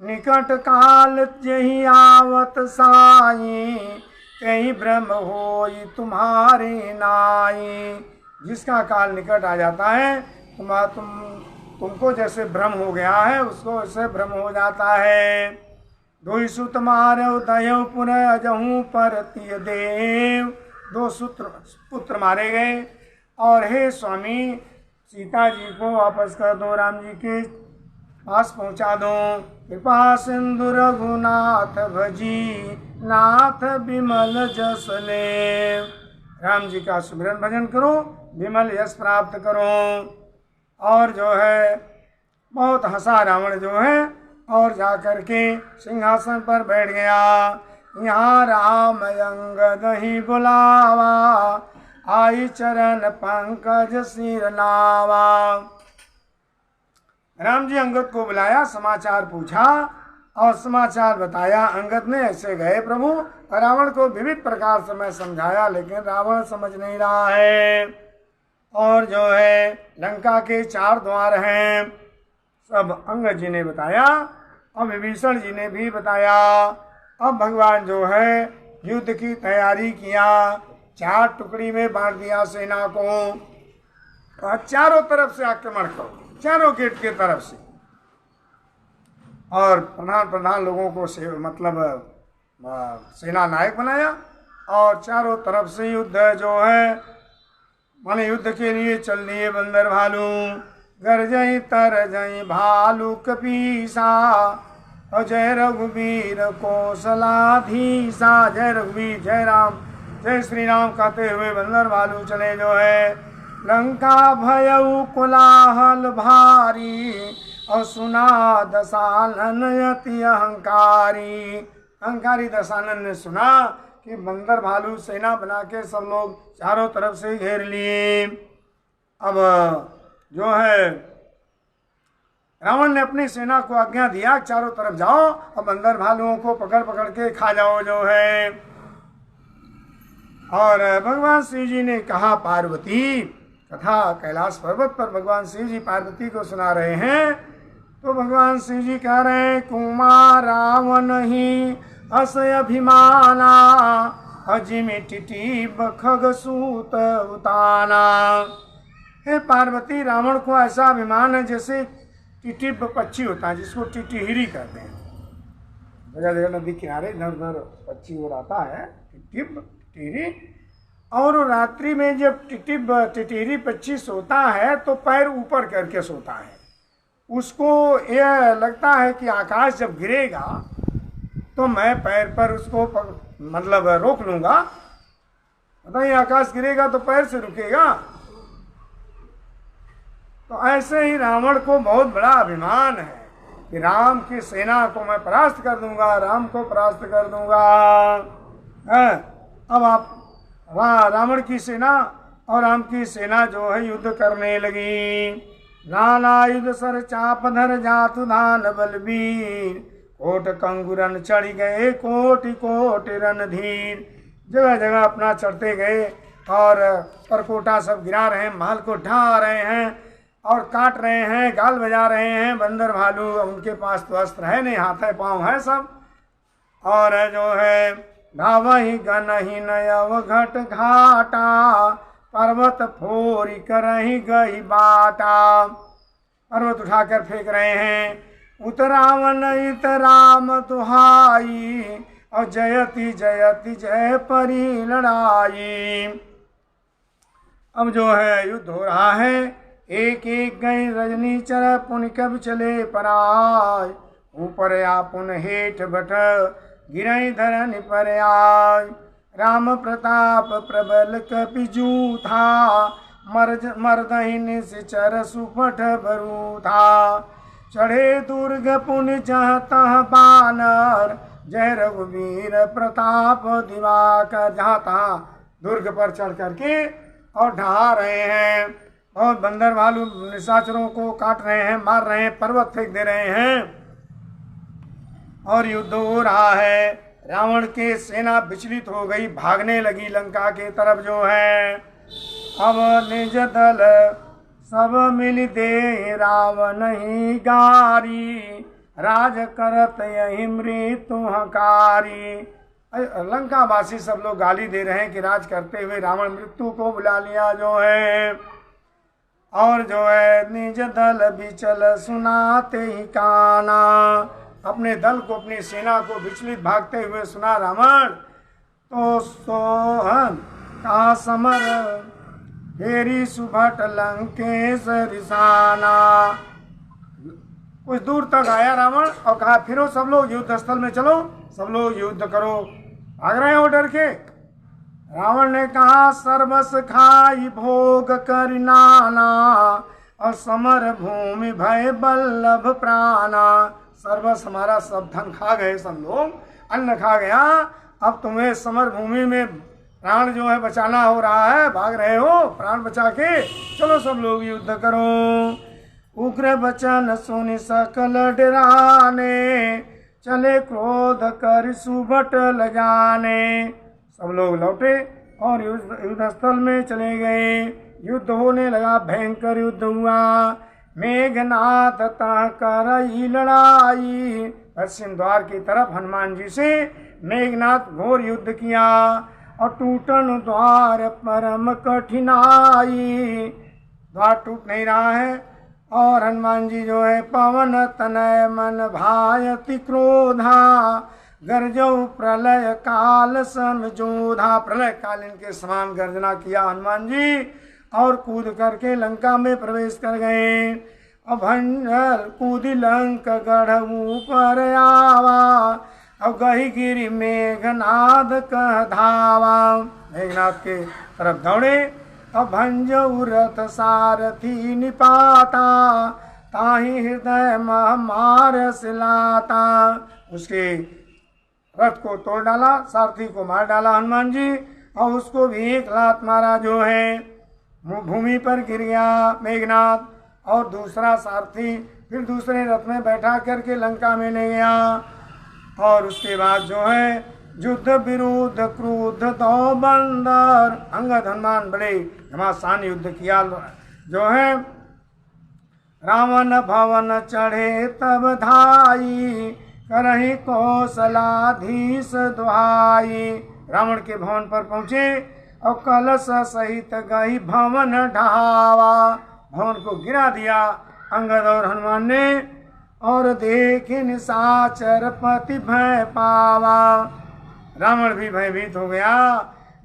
निकट काल जही आवत साई, कहीं ब्रह्म होई तुम्हारे नाई। जिसका काल निकट आ जाता है, तुमको जैसे भ्रम हो गया है, उसको उससे भ्रम हो जाता है। दो सुत मारो दयो पुनः अजहूँ परतिय देव, दो पुत्र मारे गए, और हे स्वामी सीता जी को वापस कर दो, राम जी के पास पहुंचा दो। कृपा सिंधु रघुनाथ भजी, नाथ विमल जस ले। राम जी का सुमिरन भजन करो, विमल यश प्राप्त करो। और जो है बहुत हंसा रावण जो है, और जाकर के सिंहासन पर बैठ गया। यहाँ राम अंगद ही बुलावा, आई चरण पंकज सिर नावा। राम जी अंगद को बुलाया, समाचार पूछा और समाचार बताया। अंगद ने ऐसे गए प्रभु, रावण को विविध प्रकार से मैं समझाया, लेकिन रावण समझ नहीं रहा है। और जो है लंका के 4 द्वार हैं, सब अंगद जी ने बताया और विभीषण जी ने भी बताया। अब भगवान जो है युद्ध की तैयारी किया, 4 टुकड़ी में बांट दिया सेना को, और चारों तरफ से आक्रमण करो, चारों गेट के तरफ से। और प्रधान लोगों को सेना नायक बनाया, और चारों तरफ से युद्ध जो है माने युद्ध के लिए चल दिए बंदर भालू। गरजई तरजई भालू कपीसा, और जय रघुवीर कौशलाधीसा। जय रघुवीर, जय राम, जय श्री राम कहते हुए बंदर भालू चले जो है। लंका भयउ कोलाहल भारी और सुना दशानन अति अहंकारी। अहंकारी दशानन ने सुना कि बंदर भालू सेना बना के सब लोग चारों तरफ से घेर लिए। अब जो है रावण ने अपनी सेना को आज्ञा दिया चारों तरफ जाओ और बंदर भालुओं को पकड़ पकड़ के खा जाओ जो है। और भगवान शिव जी ने कहा पार्वती कथा कैलाश पर्वत पर भगवान शिव जी पार्वती को सुना रहे हैं। तो भगवान शिव जी कह रहे हैं कुमार रावण ही अस अभिमाना अजिमि टिटिब खग सूत उताना। हे पार्वती रावण को ऐसा अभिमान है जैसे टिटिब पक्षी होता है जिसको टिटिहिरी कहते हैं। जगह जगह नदी किनारे इधर उधर पक्षी हो रहता है टिटिब टिटिहिरी। और रात्रि में जब टिटिहिरी पक्षी सोता है तो पैर ऊपर करके सोता है। उसको यह लगता है कि आकाश जब गिरेगा तो मैं पैर पर उसको मतलब रोक लूंगा। बताइए आकाश गिरेगा तो पैर से रुकेगा। तो ऐसे ही रावण को बहुत बड़ा अभिमान है कि राम की सेना को मैं परास्त कर दूंगा, राम को परास्त कर दूंगा। अब आप वहाँ रावण की सेना और राम की सेना जो है युद्ध करने लगी। नाना युद्ध सर चाप धर जातु धान बलबीर कोट कंगुरन चढ़ गए कोटि कोटि रणधीर। जगह जगह अपना चढ़ते गए और परकोटा सब गिरा रहे हैं, महल को ढा रहे हैं और काट रहे हैं, गाल बजा रहे हैं। बंदर भालू उनके पास तो अस्त्र है नहीं, हाथ है पाँव है सब। और जो है धावहि गनहि नयव घट घाटा पर्वत फोरी करहि गही बाटा। पर्वत उठाकर फेंक रहे हैं। उतरावन इत राम दुहाई और जयति जयति जय परी लड़ाई। अब जो है युद्ध हो रहा है। एक एक गई रजनी चर पुन कब चले पराय ऊपर आपुन हेठ बट गिरई धरन पर आय। राम प्रताप प्रबल कपिजू था मर्दहि निश्चर सुपट बरू था। चढ़े दुर्ग पुन जह तह बानर जय रघुवीर प्रताप दिवाकर। जहाँ तहाँ दुर्ग पर चढ़ करके और ढहा रहे हैं और बंदर भालू निशाचरों को काट रहे हैं, मार रहे हैं, पर्वत फेंक दे रहे हैं और युद्ध हो रहा है। रावण की सेना विचलित हो गई, भागने लगी लंका के तरफ जो है। अब निज दल सब मिल दे रावण ही गारी राज करत यही मृत्यु हकारी। लंका वासी सब लोग गाली दे रहे हैं कि राज करते हुए रावण मृत्यु को बुला लिया जो है। और जो है निज दल बिचल सुनाते ही काना। अपने दल को अपनी सेना को विचलित भागते हुए सुना रावण। तो सोहन का समर फेरी सुभट लंकेश रिसाना। कुछ दूर तक आया रावण और कहा फिरो सब लोग युद्ध स्थल में चलो, सब लोग युद्ध करो। भाग रहे हो डर के। रावण ने कहा सर्वस खाई भोग कर नाना और समर भूमि भय बल्लभ प्राणा। सर्वस हमारा सब धन खा गए, सब लोग अन्न खा गया। अब तुम्हें समर भूमि में प्राण जो है बचाना हो रहा है, भाग रहे हो, प्राण बचा के चलो सब लोग युद्ध करो। उग्र वचन सुनि सकल डराने चले क्रोध कर सुबट लगाने। सब लोग लौटे और युद्ध स्थल में चले गए। युद्ध होने लगा, भयंकर युद्ध हुआ। मेघनाथ तह करई लड़ाई। पश्चिम द्वार की तरफ हनुमान जी से मेघनाथ घोर युद्ध किया और टूटन द्वार परम कठिनाई। द्वार टूट नहीं रहा है और हनुमान जी जो है पवन तनय मन भायति क्रोधा गर्जौ प्रलय काल समझोधा। प्रलय काल इनके समान गर्जना किया हनुमान जी और कूद करके लंका में प्रवेश कर गए। अभंजर कूद लंक गढ़ ऊपर आवा और गही गिरी मेघनाद कह धावा। मेघनाथ के तरफ दौड़े। अब भंजऊ रथ सारथी निपाता, ताहि हृदय मह मार सिलाता। उसके रथ को तोड़ डाला, सारथी को मार डाला हनुमान जी, और उसको भी एक लात मारा जो है भूमि पर गिर गया मेघनाथ। और दूसरा सारथी फिर दूसरे रथ में बैठा करके लंका में ले गया। और उसके बाद जो है युद्ध विरुद्ध क्रुद्ध दो बंदर, अंगद हनुमान बड़े घमासान युद्ध किया जो है। रावण भवन चढ़े तब धाई, करहि कौशलाधीश दुहाई। रावण के भवन पर पहुंचे और कलश सहित गई भवन ढावा। भवन को गिरा दिया अंगद और हनुमान ने। और देखे निशाचर पति भय पावा। रावण भी भयभीत हो गया।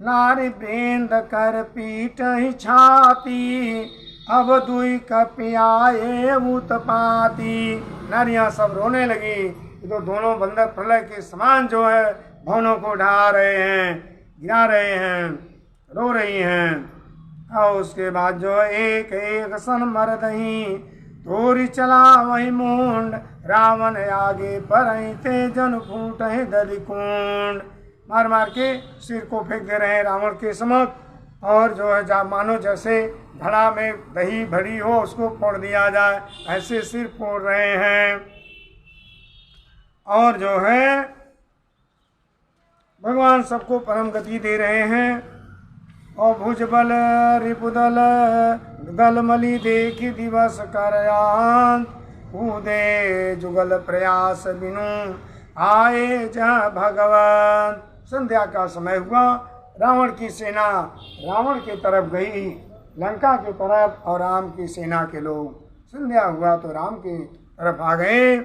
नारी वृंद कर पीट ही छाती, अब दुई कपियाए उत्पाती। नारियां सब रोने लगी। तो दोनों बंदर प्रलय के समान जो है भवनों को ढा रहे हैं, गिरा रहे हैं, रो रही हैं। और उसके बाद जो एक एक सन मरदही, तोरी चला वही मुंड। रावण आगे पर थे जन फूट दधि कुंड। मार मार के सिर को फेंक दे रहे हैं रावण के समक्ष। और जो है जा मानो जैसे घड़ा में दही भरी हो उसको फोड़ दिया जाए, ऐसे सिर फोड़ रहे हैं। और जो है भगवान सबको परम गति दे रहे हैं। और भुजबल रिपुदल गलमली देखी दिवस करयान, कूदे जुगल प्रयास बिनु आए जहाँ भगवान। संध्या का समय हुआ। रावण की सेना रावण की तरफ गई, लंका की तरफ, और राम की सेना के लोग। संध्या हुआ तो राम की तरफ आ गए।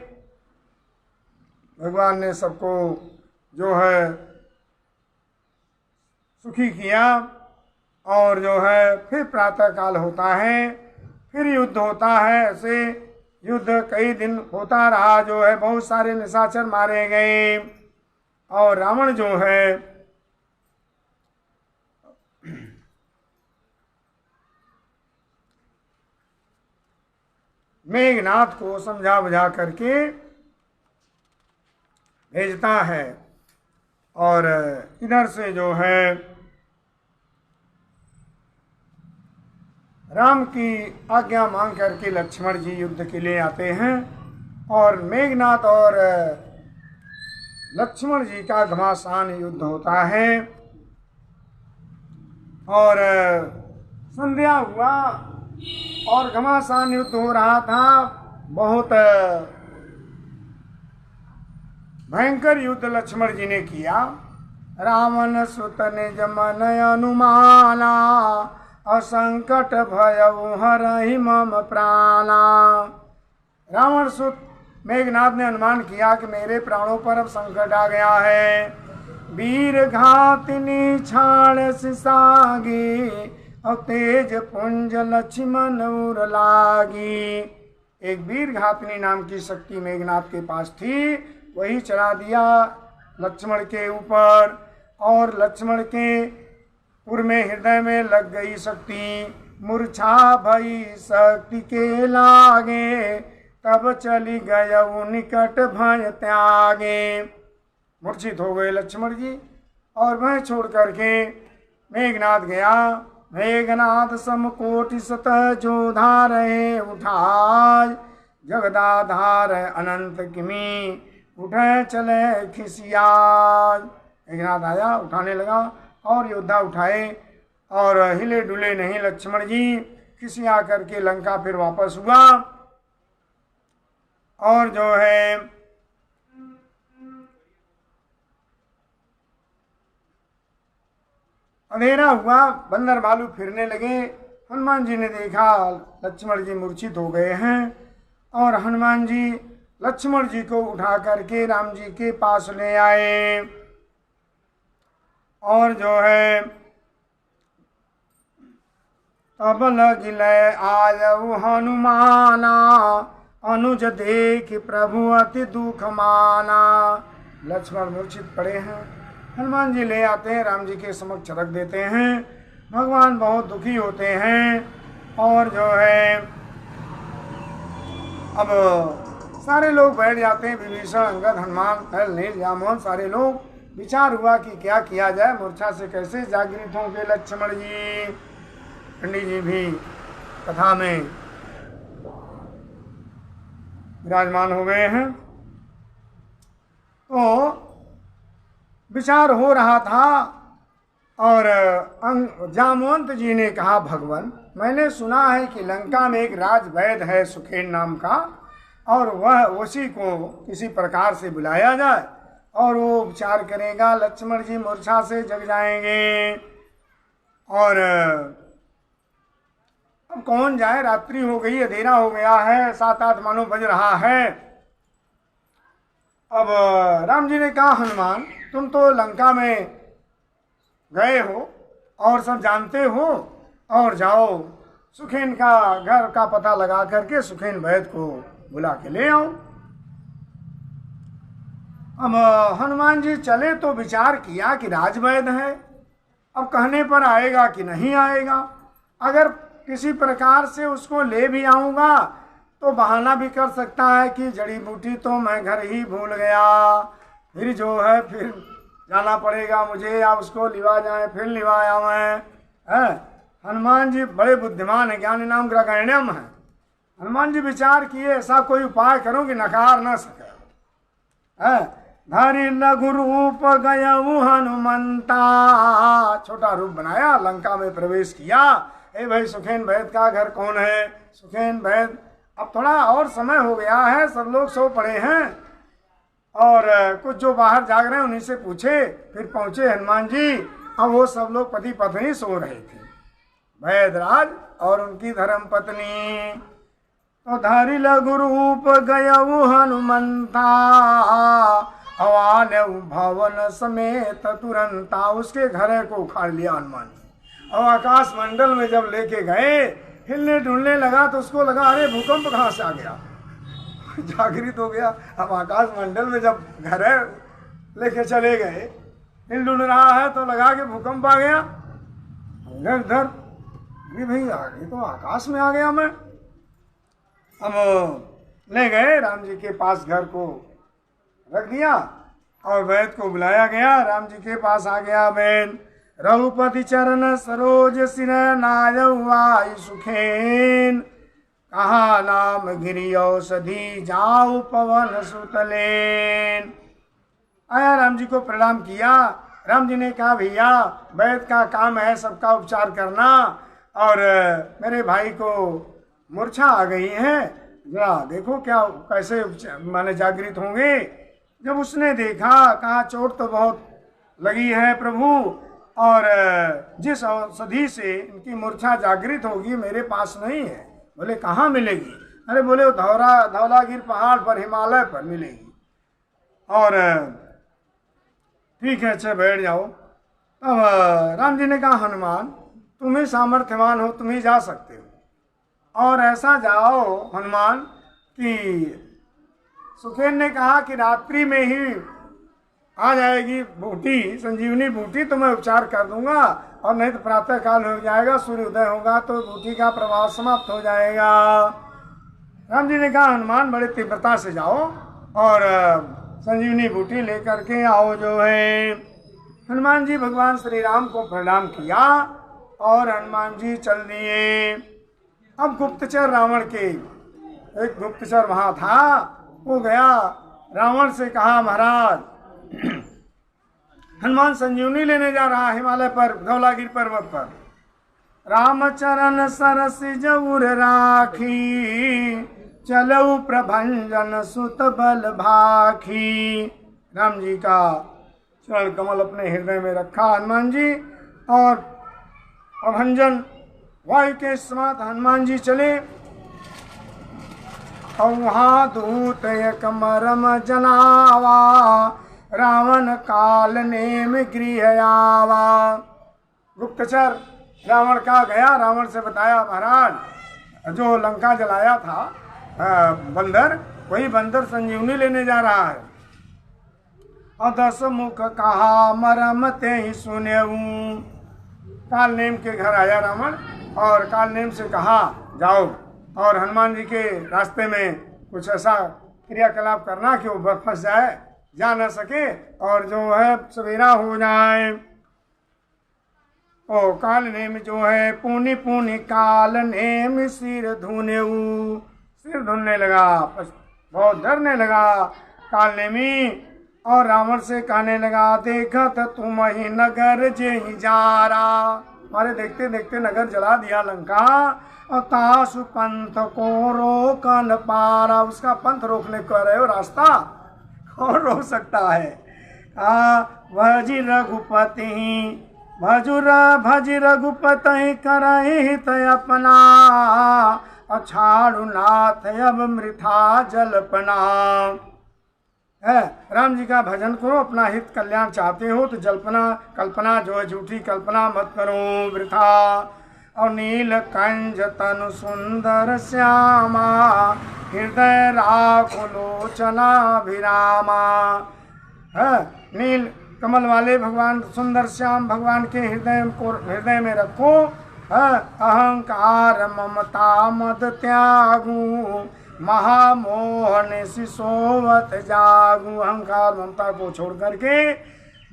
भगवान ने सबको जो है सुखी किया। और जो है फिर प्रातः काल होता है, फिर युद्ध होता है। ऐसे युद्ध कई दिन होता रहा। जो है बहुत सारे निशाचर मारे गए। और रावण जो है मेघनाथ को समझा बुझा करके भेजता है। और इधर से जो है राम की आज्ञा मांग करके लक्ष्मण जी युद्ध के लिए आते हैं। और मेघनाथ और लक्ष्मण जी का घमासान युद्ध होता है। और संध्या हुआ और घमासान युद्ध हो रहा था। बहुत भयंकर युद्ध लक्ष्मण जी ने किया। रावण सुत निज मन अनुमाना, असंकट भयउ हरहि मम प्राणा। रावण सुत मेघनाथ ने अनुमान किया कि मेरे प्राणों पर अब संकट आ गया है। वीर घातिनी छाड़ सिसागी, और तेज पुंज लक्ष्मण उर लागी। एक वीर घातिनी नाम की शक्ति मेघनाथ के पास थी, वही चढ़ा दिया लक्ष्मण के ऊपर। और लक्ष्मण के पुर में हृदय में लग गई शक्ति। मूर्छा भई शक्ति के लागे, तब चली गयउ निकट भय त्यागे। मूर्छित हो गए लक्ष्मण जी और भय छोड़ करके मेघनाथ गया। मेघनाथ समकोटि सत जो धारे उठाय, जगदाधार अनंत किमी उठे चले खिसियाज। मेघनाथ आया, उठाने लगा और योद्धा उठाए और हिले डुले नहीं लक्ष्मण जी। खिसिया करके लंका फिर वापस हुआ। और जो है अंधेरा हुआ, बंदर भालू फिरने लगे। हनुमान जी ने देखा लक्ष्मण जी मूर्छित हो गए हैं। और हनुमान जी लक्ष्मण जी को उठा करके राम जी के पास ले आए। और जो है तब लगिल आयु हनुमाना, अनुज देख प्रभु अति दुख माना। लक्ष्मण मूर्छित पड़े हैं हनुमान जी ले आते हैं, राम जी के समक्ष रख देते हैं। भगवान बहुत दुखी होते हैं और जो है अब सारे लोग बैठ जाते हैं, विभीषण, अंगद, हनुमान, नल, नील, जामोहन, सारे लोग। विचार हुआ कि क्या किया जाए, मूर्छा से कैसे जागृत होंगे लक्ष्मण जी। पंडित जी भी कथा में विराजमान हो गए हैं। तो विचार हो रहा था और जामवंत जी ने कहा, भगवान मैंने सुना है कि लंका में एक राजवैद्य है सुखेन नाम का, और वह उसी को किसी प्रकार से बुलाया जाए और वो उपचार करेगा, लक्ष्मण जी मूर्छा से जग जाएंगे। और अब कौन जाए, रात्रि हो गई, अंधेरा हो गया है, 7-8 मानो बज रहा है। अब राम जी ने कहा, हनुमान तुम तो लंका में गए हो और सब जानते हो, और जाओ सुखेन का घर का पता लगा करके सुखेन वैद्य को बुला के ले आओ। अब हनुमान जी चले तो विचार किया कि राजवैद्य है, अब कहने पर आएगा कि नहीं आएगा। अगर किसी प्रकार से उसको ले भी आऊँगा तो बहाना भी कर सकता है कि जड़ी बूटी तो मैं घर ही भूल गया, फिर जो है फिर जाना पड़ेगा मुझे, या उसको लिवा जाए, फिर लिवाया मैं। हनुमान जी बड़े बुद्धिमान है, ज्ञानी नाम ग्रगण्यम है। हनुमान जी विचार किए, ऐसा कोई उपाय करो कि नकार न सके। धरि लघु रूप गयऊ हनुमंता, छोटा रूप बनाया, लंका में प्रवेश किया। ए भाई सुखेन वैद्य का घर कौन है? सुखेन वैद्य, अब थोड़ा और समय हो गया है, सब लोग सो पड़े हैं, और कुछ जो बाहर जाग रहे हैं उन्हीं से पूछे। फिर पहुंचे हनुमान जी, अब वो सब लोग पति पत्नी सो रहे थे, वैद्यराज और उनकी धर्म पत्नी। तो धरि लघु रूप गयऊ हनुमंता, हवाले भवन समेत तुरंता, उसके घर को उखाड़ लिया हनुमान जी। और आकाश मंडल में जब लेके गए, हिलने ढूंढने लगा तो उसको लगा अरे भूकंप कहाँ से आ गया, जागृत हो गया। अब आकाश मंडल में जब घर लेके चले गए, हिल डुल रहा है तो लगा कि भूकंप आ गया। इधर भाई आगे तो आकाश में आ गया मैं। अब ले गए राम जी के पास, घर को रख दिया और वैद्य को बुलाया गया। राम जी के पास आ गया वैद्य। रघुपति चरण सरोज सिर नाय सुखेन, कहा नाम गिरि औषधि जाऊ पवन सुतलेन। आया, राम जी को प्रणाम किया। राम जी ने कहा भैया वैद्य का काम है सबका उपचार करना, और मेरे भाई को मूर्छा आ गई है, जरा देखो क्या कैसे माने जागृत होंगे। जब उसने देखा, कहा चोट तो बहुत लगी है प्रभु, और जिस औषधि से इनकी मूर्छा जागृत होगी मेरे पास नहीं है। बोले कहाँ मिलेगी? अरे बोले वो धौलागिर पहाड़ पर, हिमालय पर मिलेगी। और ठीक है, अच्छा बैठ जाओ। तब राम जी ने कहा हनुमान तुम ही सामर्थ्यवान हो, तुम ही जा सकते हो, और ऐसा जाओ हनुमान कि सुखेन ने कहा कि रात्रि में ही आ जाएगी बूटी, संजीवनी बूटी, तो मैं उपचार कर दूंगा, और नहीं तो प्रातः काल हो जाएगा, सूर्य उदय होगा तो बूटी का प्रभाव समाप्त हो जाएगा। राम जी ने कहा हनुमान बड़े तीव्रता से जाओ और संजीवनी बूटी लेकर के आओ जो है। हनुमान जी भगवान श्री राम को प्रणाम किया और हनुमान जी चल दिए। अब गुप्तचर रावण के, एक गुप्तचर वहाँ था, वो गया रावण से कहा महाराज हनुमान संजीवनी लेने जा रहा हिमालय पर, धौलागिर पर्वत पर। रामचरण सरस जऊर राखी, चलऊ प्रभंजन सुत बल भाखी। राम जी का चरण कमल अपने हृदय में रखा हनुमान जी, और प्रभंजन वायु के समान हनुमान जी चले। और वहाँ दूत एक मरम जनावा, रावण काल नेम गृह आवा। गुप्तचर रावण का गया, रावण से बताया महाराज जो लंका जलाया था बंदर, वही बंदर संजीवनी लेने जा रहा है, और 10 मुख कहा मरम ते ही सुनेऊ। काल नेम के घर आया रावण और काल नेम से कहा जाओ और हनुमान जी के रास्ते में कुछ ऐसा क्रियाकलाप करना कि वो फंस जाए, जा न सके और जो है सवेरा हो जाए। ओ काल नेम जो है पुनि पुनि काल नेम सिर धुनेऊ, सिर धुनने लगा, बहुत डरने लगा काल नेमी और रावण से कहने लगा देखत तुम ही नगर जे ही जारा। हमारे देखते देखते नगर जला दिया लंका और तासु पंथ को रोकन पारा। उसका पंथ रोकने को रहे हो रास्ता, कौन रोक सकता है। भज रघुपति भज रघुपति करहि तय अपना अछाड़ू नाथ अब मृथा जल्पना। है राम जी का भजन करो, अपना हित कल्याण चाहते हो तो जल्पना कल्पना जो है झूठी कल्पना मत करो वृथा। और नील कंज तनु सुंदर श्यामा हृदय राखो लोचना विरामा। है नील कमल वाले भगवान सुंदर श्याम भगवान के हृदय में रखो। अहंकार ममता मद त्यागू महामोहन सिसोवत जागू। अहंकार ममता को छोड़ करके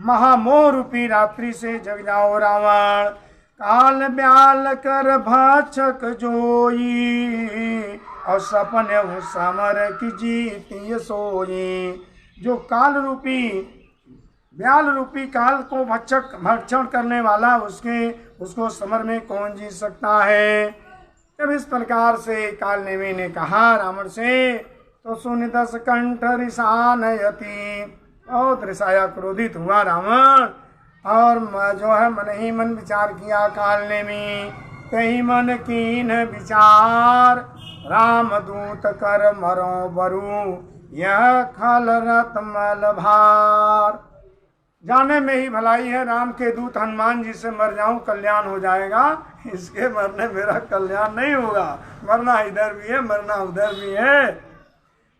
महामोह रूपी रात्रि से जग जाओ रावण। काल ब्याल कर भाचक जोई और सपने समर की जीती सोई। जो काल रूपी ब्याल रूपी काल को भक्षण करने वाला उसको समर में कौन जीत सकता है। जब इस प्रकार से काल नेमी ने कहा रावण से तो सुन 10 कंठ रिसानयति, बहुत रिसाया क्रोधित हुआ रावण और जो है मन ही मन विचार किया काल नेमी। कहीं मन कीन विचार राम दूत कर मरो बरु यह खल रत मल भार। जाने में ही भलाई है, राम के दूत हनुमान जी से मर जाऊं कल्याण हो जाएगा, इसके मरने मेरा कल्याण नहीं होगा। मरना इधर भी है मरना उधर भी है।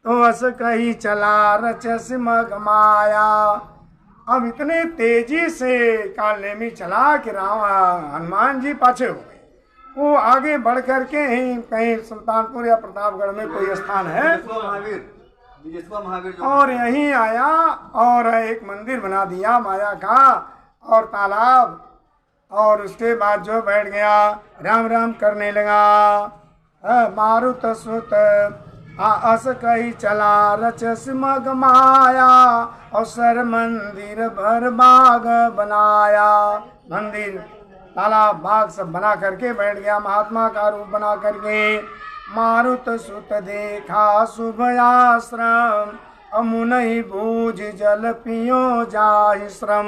तो अस कही चला रचस मग माया। अब इतने तेजी से काल नेमी चला कि राम हनुमान जी पाछे हो गए। वो आगे बढ़ करके ही कहीं सुल्तानपुर या प्रतापगढ़ में कोई स्थान है और यहीं आया और एक मंदिर बना दिया माया का और तालाब, और उसके बाद जो बैठ गया राम राम करने लगा। मारुत सुत अस कही चला रचस मग माया और सर मंदिर भर बाग बनाया। मंदिर तालाब बाग सब बना करके बैठ गया, महात्मा का रूप बना करके। मारुत सुत देखा शुभ आश्रम अमुनहि बूझ जल पियो जाहि श्रम।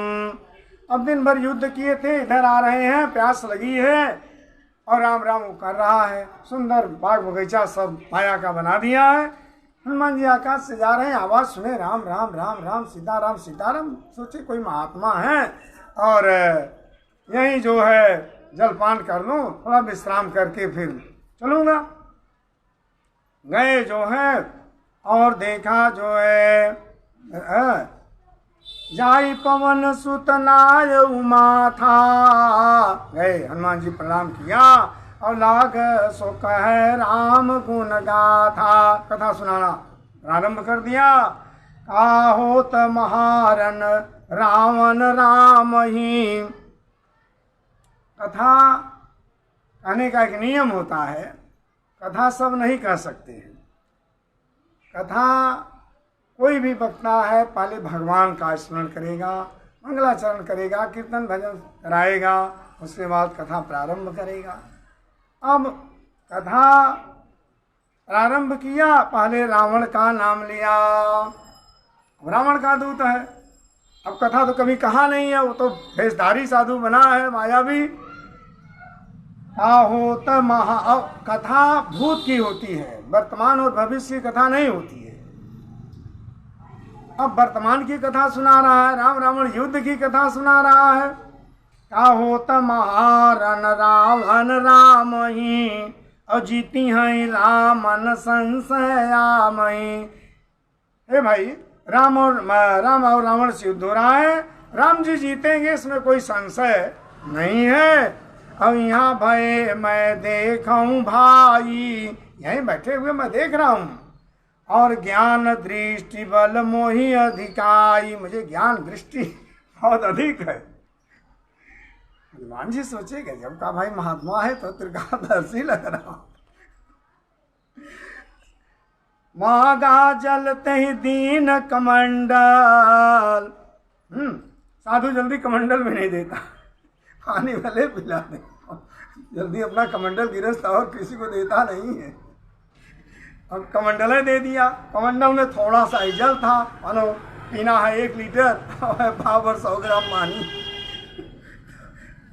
अब दिन भर युद्ध किए थे, इधर आ रहे हैं, प्यास लगी है और राम राम कर रहा है। सुंदर बाग बगीचा सब माया का बना दिया है। हनुमान जी आकाश से जा रहे हैं, आवाज सुने राम राम राम राम सीताराम सीताराम। सोचे कोई महात्मा है और यहीं जो है जलपान कर लूं, थोड़ा विश्राम करके फिर चलूंगा। गए जो है और देखा जो है जाई पवन सुत नाय उमा था। गए हनुमान जी प्रणाम किया और लाग सो कह राम गुण गाथा। कथा सुनाना प्रारंभ कर दिया। होत महारन रावण राम ही। कथा कहने का एक नियम होता है, कथा सब नहीं कह सकते हैं। कथा कोई भी वक्ता है पहले भगवान का स्मरण करेगा, मंगलाचरण करेगा, कीर्तन भजन कराएगा, उसके बाद कथा प्रारंभ करेगा। अब कथा प्रारंभ किया, पहले रावण का नाम लिया। रावण का दूत है, अब कथा तो कभी कहा नहीं है, वो तो भेषधारी साधु बना है मायावी। होत महा कथा भूत की होती है, वर्तमान और भविष्य की कथा नहीं होती है। अब वर्तमान की कथा सुना रहा है, राम रावण युद्ध की कथा सुना रहा है। होत महारन रावण राम ही अजीति हैं रामन संशयामहि। हे भाई, राम और रावण से युद्ध हो रहा है। राम जी जीतेंगे, इसमें कोई संशय नहीं है। अब यहाँ भय मैं देखूं भाई, यहीं बैठे हुए मैं देख रहा हूँ। और ज्ञान दृष्टि बल मोहि अधिकाई, मुझे ज्ञान दृष्टि बहुत अधिक है। हनुमान जी सोचेगा जब का भाई महात्मा है तो त्रिकालदर्शी लग रहा। मागा जलते ही दीन कमंडल, साधु जल्दी कमंडल में नहीं देता, पानी भले पिला दे, जल्दी अपना कमंडल गिरस्ता और किसी को देता नहीं है। अब कमंडल दे दिया। कमंडल में थोड़ा सा ही जल था, मानो पीना है 1 लीटर और पावर 100 ग्राम पानी।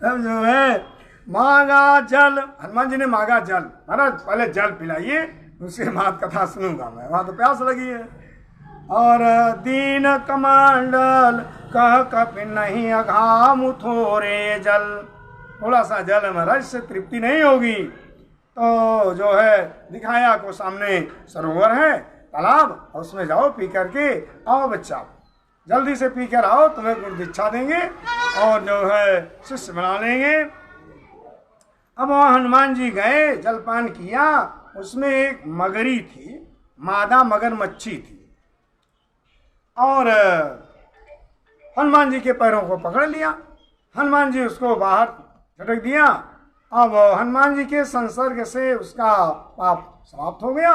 तब जो है मांगा जल, हनुमान जी ने मांगा जल, महाराज पहले जल पिलाइए, उसके बाद कथा सुनूंगा मैं, वहां तो प्यास लगी है। और दीन कमंडल कह कपि नहीं अघाम थोरे जल, थोड़ा सा जल है महाराज, इससे तृप्ति नहीं होगी। तो जो है दिखाया को सामने सरोवर है, तालाब, और उसमें जाओ पी करके आओ बच्चा, जल्दी से पी कर आओ, तुम्हें गुरु दीक्षा देंगे और जो है शिष्य बना लेंगे। अब वहाँ हनुमान जी गए, जलपान किया, उसमें एक मगरी थी, मादा मगरमच्छी थी, और हनुमान जी के पैरों को पकड़ लिया। हनुमान जी उसको बाहर झटक दिया। अब हनुमान जी के संसर्ग से उसका पाप समाप्त हो गया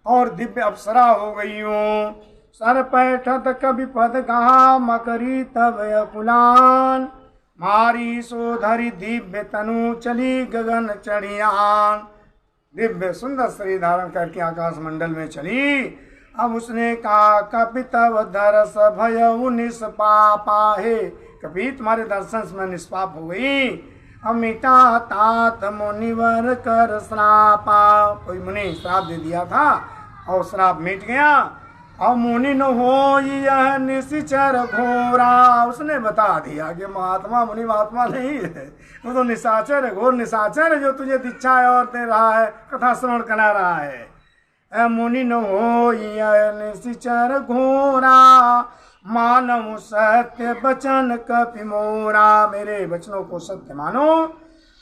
और दिव्य अप्सरा हो गई हूँ। सर पैठत कवि पद कहा मकरी तब अकुलान, मारी सोधरी दिव्य तनु चली गगन चढ़ियान। दिव्य सुंदर शरीर धारण करके आकाश मंडल में चली। अब उसने कहा कपि तव दरस भय निष्पापा, हे कपि तुम्हारे दर्शन से मैं निष्पाप हो गई। अमिता तात मुनिवर कर श्रापा, कोई मुनि श्राप दे दिया था और श्राप मिट गया। अब मुनि न हो यह निशिचर घोरा, उसने बता दिया कि महात्मा मुनि महात्मा नहीं है, वो तो निशाचर है, घोर निशाचर है, जो तुझे दीक्षा और दे रहा है, कथा श्रवण करा रहा है। मुनि न हो यह निशिचर घोरा, मानव सत्य वचन कपि मोरा, मेरे वचनों को सत्य मानो।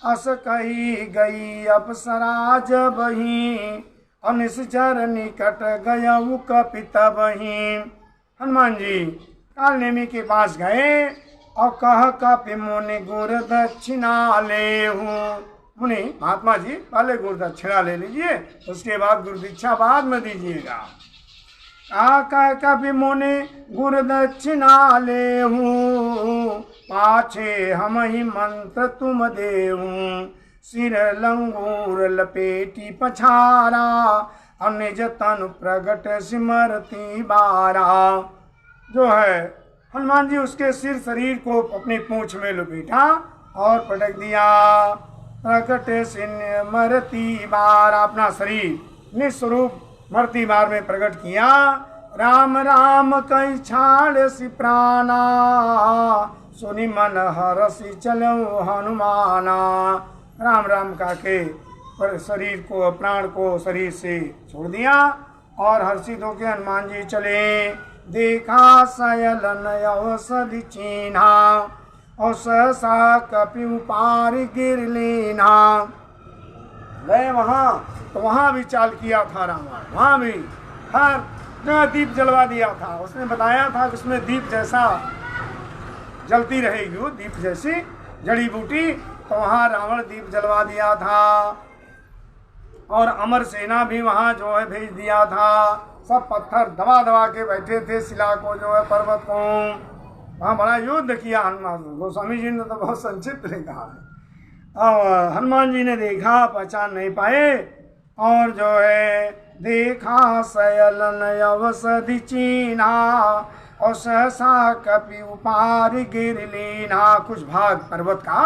अस कही गई अप्सरा जब ही, निश्चर निकट गयऊ कपि तबहि। हनुमान जी काल नेमी के पास गए और कह कपि मुनि गुर दक्षिणा ले हूँ। मुनि महात्मा जी पहले गुरु दक्षिणा ले लीजिए, उसके बाद गुरु दीक्षा बाद में दीजिएगा। कह कपि मुनि गुरु दक्षिणा ले हूँ, पाछे हम ही मंत्र तुम देहूँ। सिर लंगूर लपेटी पछारा, निज तनु प्रगट सिमरती बारा। जो है हनुमान जी उसके सिर शरीर को अपनी पूंछ में लपेटा और पटक दिया। प्रकट सिमरती बार, अपना शरीर निस्वरूप मरती बार में प्रकट किया। राम राम कई छाड़ सि प्राणा, सुनि मन हरसि चलो हनुमाना। राम राम का के शरीर को प्राण को शरीर से छोड़ दिया और हर्षित होकर हनुमान जी चले। देखा सयलन औषधि चीन्हा, और सहसा कपि पार गिर लीना। गए वहाँ तो वहाँ भी चाल किया था रावण, वहाँ भी हर जगह दीप जलवा दिया था। उसने बताया था कि उसमें दीप जैसा जलती रहेगी, वो दीप जैसी जड़ी बूटी, तो वहाँ रावण दीप जलवा दिया था। और अमर सेना भी वहाँ जो है भेज दिया था। सब पत्थर दबा दबा के बैठे थे शिला को, जो है पर्वत को। वहाँ बड़ा युद्ध किया हनुमान। गोस्वामी जी ने तो बहुत संक्षिप्त लिखा है। अब हनुमान जी ने देखा, पहचान नहीं पाए, और जो है देखा सयलन औषधि चीन्हा, और सहसा कपि उपार गिर लीना। कुछ भाग पर्वत का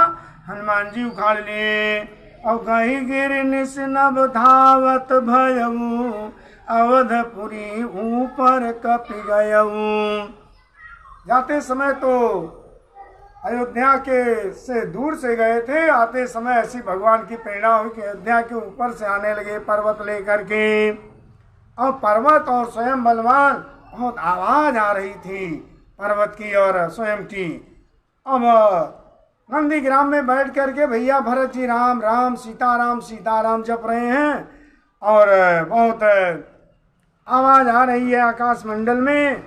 हनुमान जी उखाड़ लिए और गही गिर निस्नभ धावत भयऊ, अवधपुरी ऊपर कपि गयऊ। जाते समय तो अयोध्या के से दूर से गए थे, आते समय ऐसी भगवान की प्रेरणा हुई कि अयोध्या के ऊपर से आने लगे पर्वत लेकर के। और पर्वत और स्वयं बलवान बहुत आवाज आ रही थी पर्वत की और स्वयं की। अब नंदीग्राम में बैठ करके भैया भरत जी राम राम सीता राम जप रहे हैं और बहुत आवाज आ रही है आकाश मंडल में।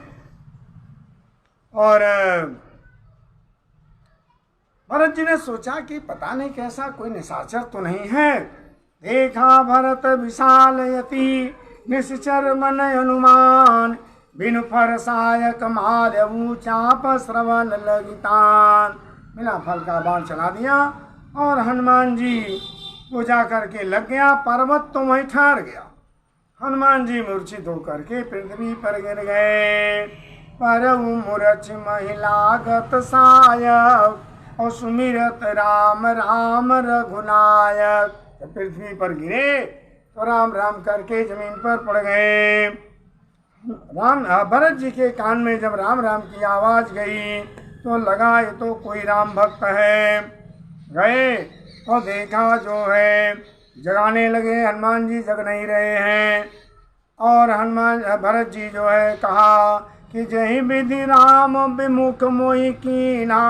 और भरत जी ने सोचा कि पता नहीं कैसा कोई निशाचर तो नहीं है। देखा भरत विशाल यति निश्चर मन हनुमान, बिनु फर सायक माधव चाप श्रवण लगितान। बिना फल का बाण चला दिया और हनुमान जी पूजा करके लग गया। पर्वत तो वहीं ठहर गया। हनुमान जी मूर्छित होकर के पृथ्वी पर गिर गए। पर मूर्छ महिला गत सायक और सुमिरत राम राम रघुनायक। जब पृथ्वी पर गिरे तो राम राम करके जमीन पर पड़ गए। राम भरत जी के कान में जब राम राम की आवाज गई तो लगा ये तो कोई राम भक्त है। गए और देखा जो है जगाने लगे। हनुमान जी जग नहीं रहे हैं। और हनुमान भरत जी जो है कहा कि जही विधि राम विमुख मोहि कीना,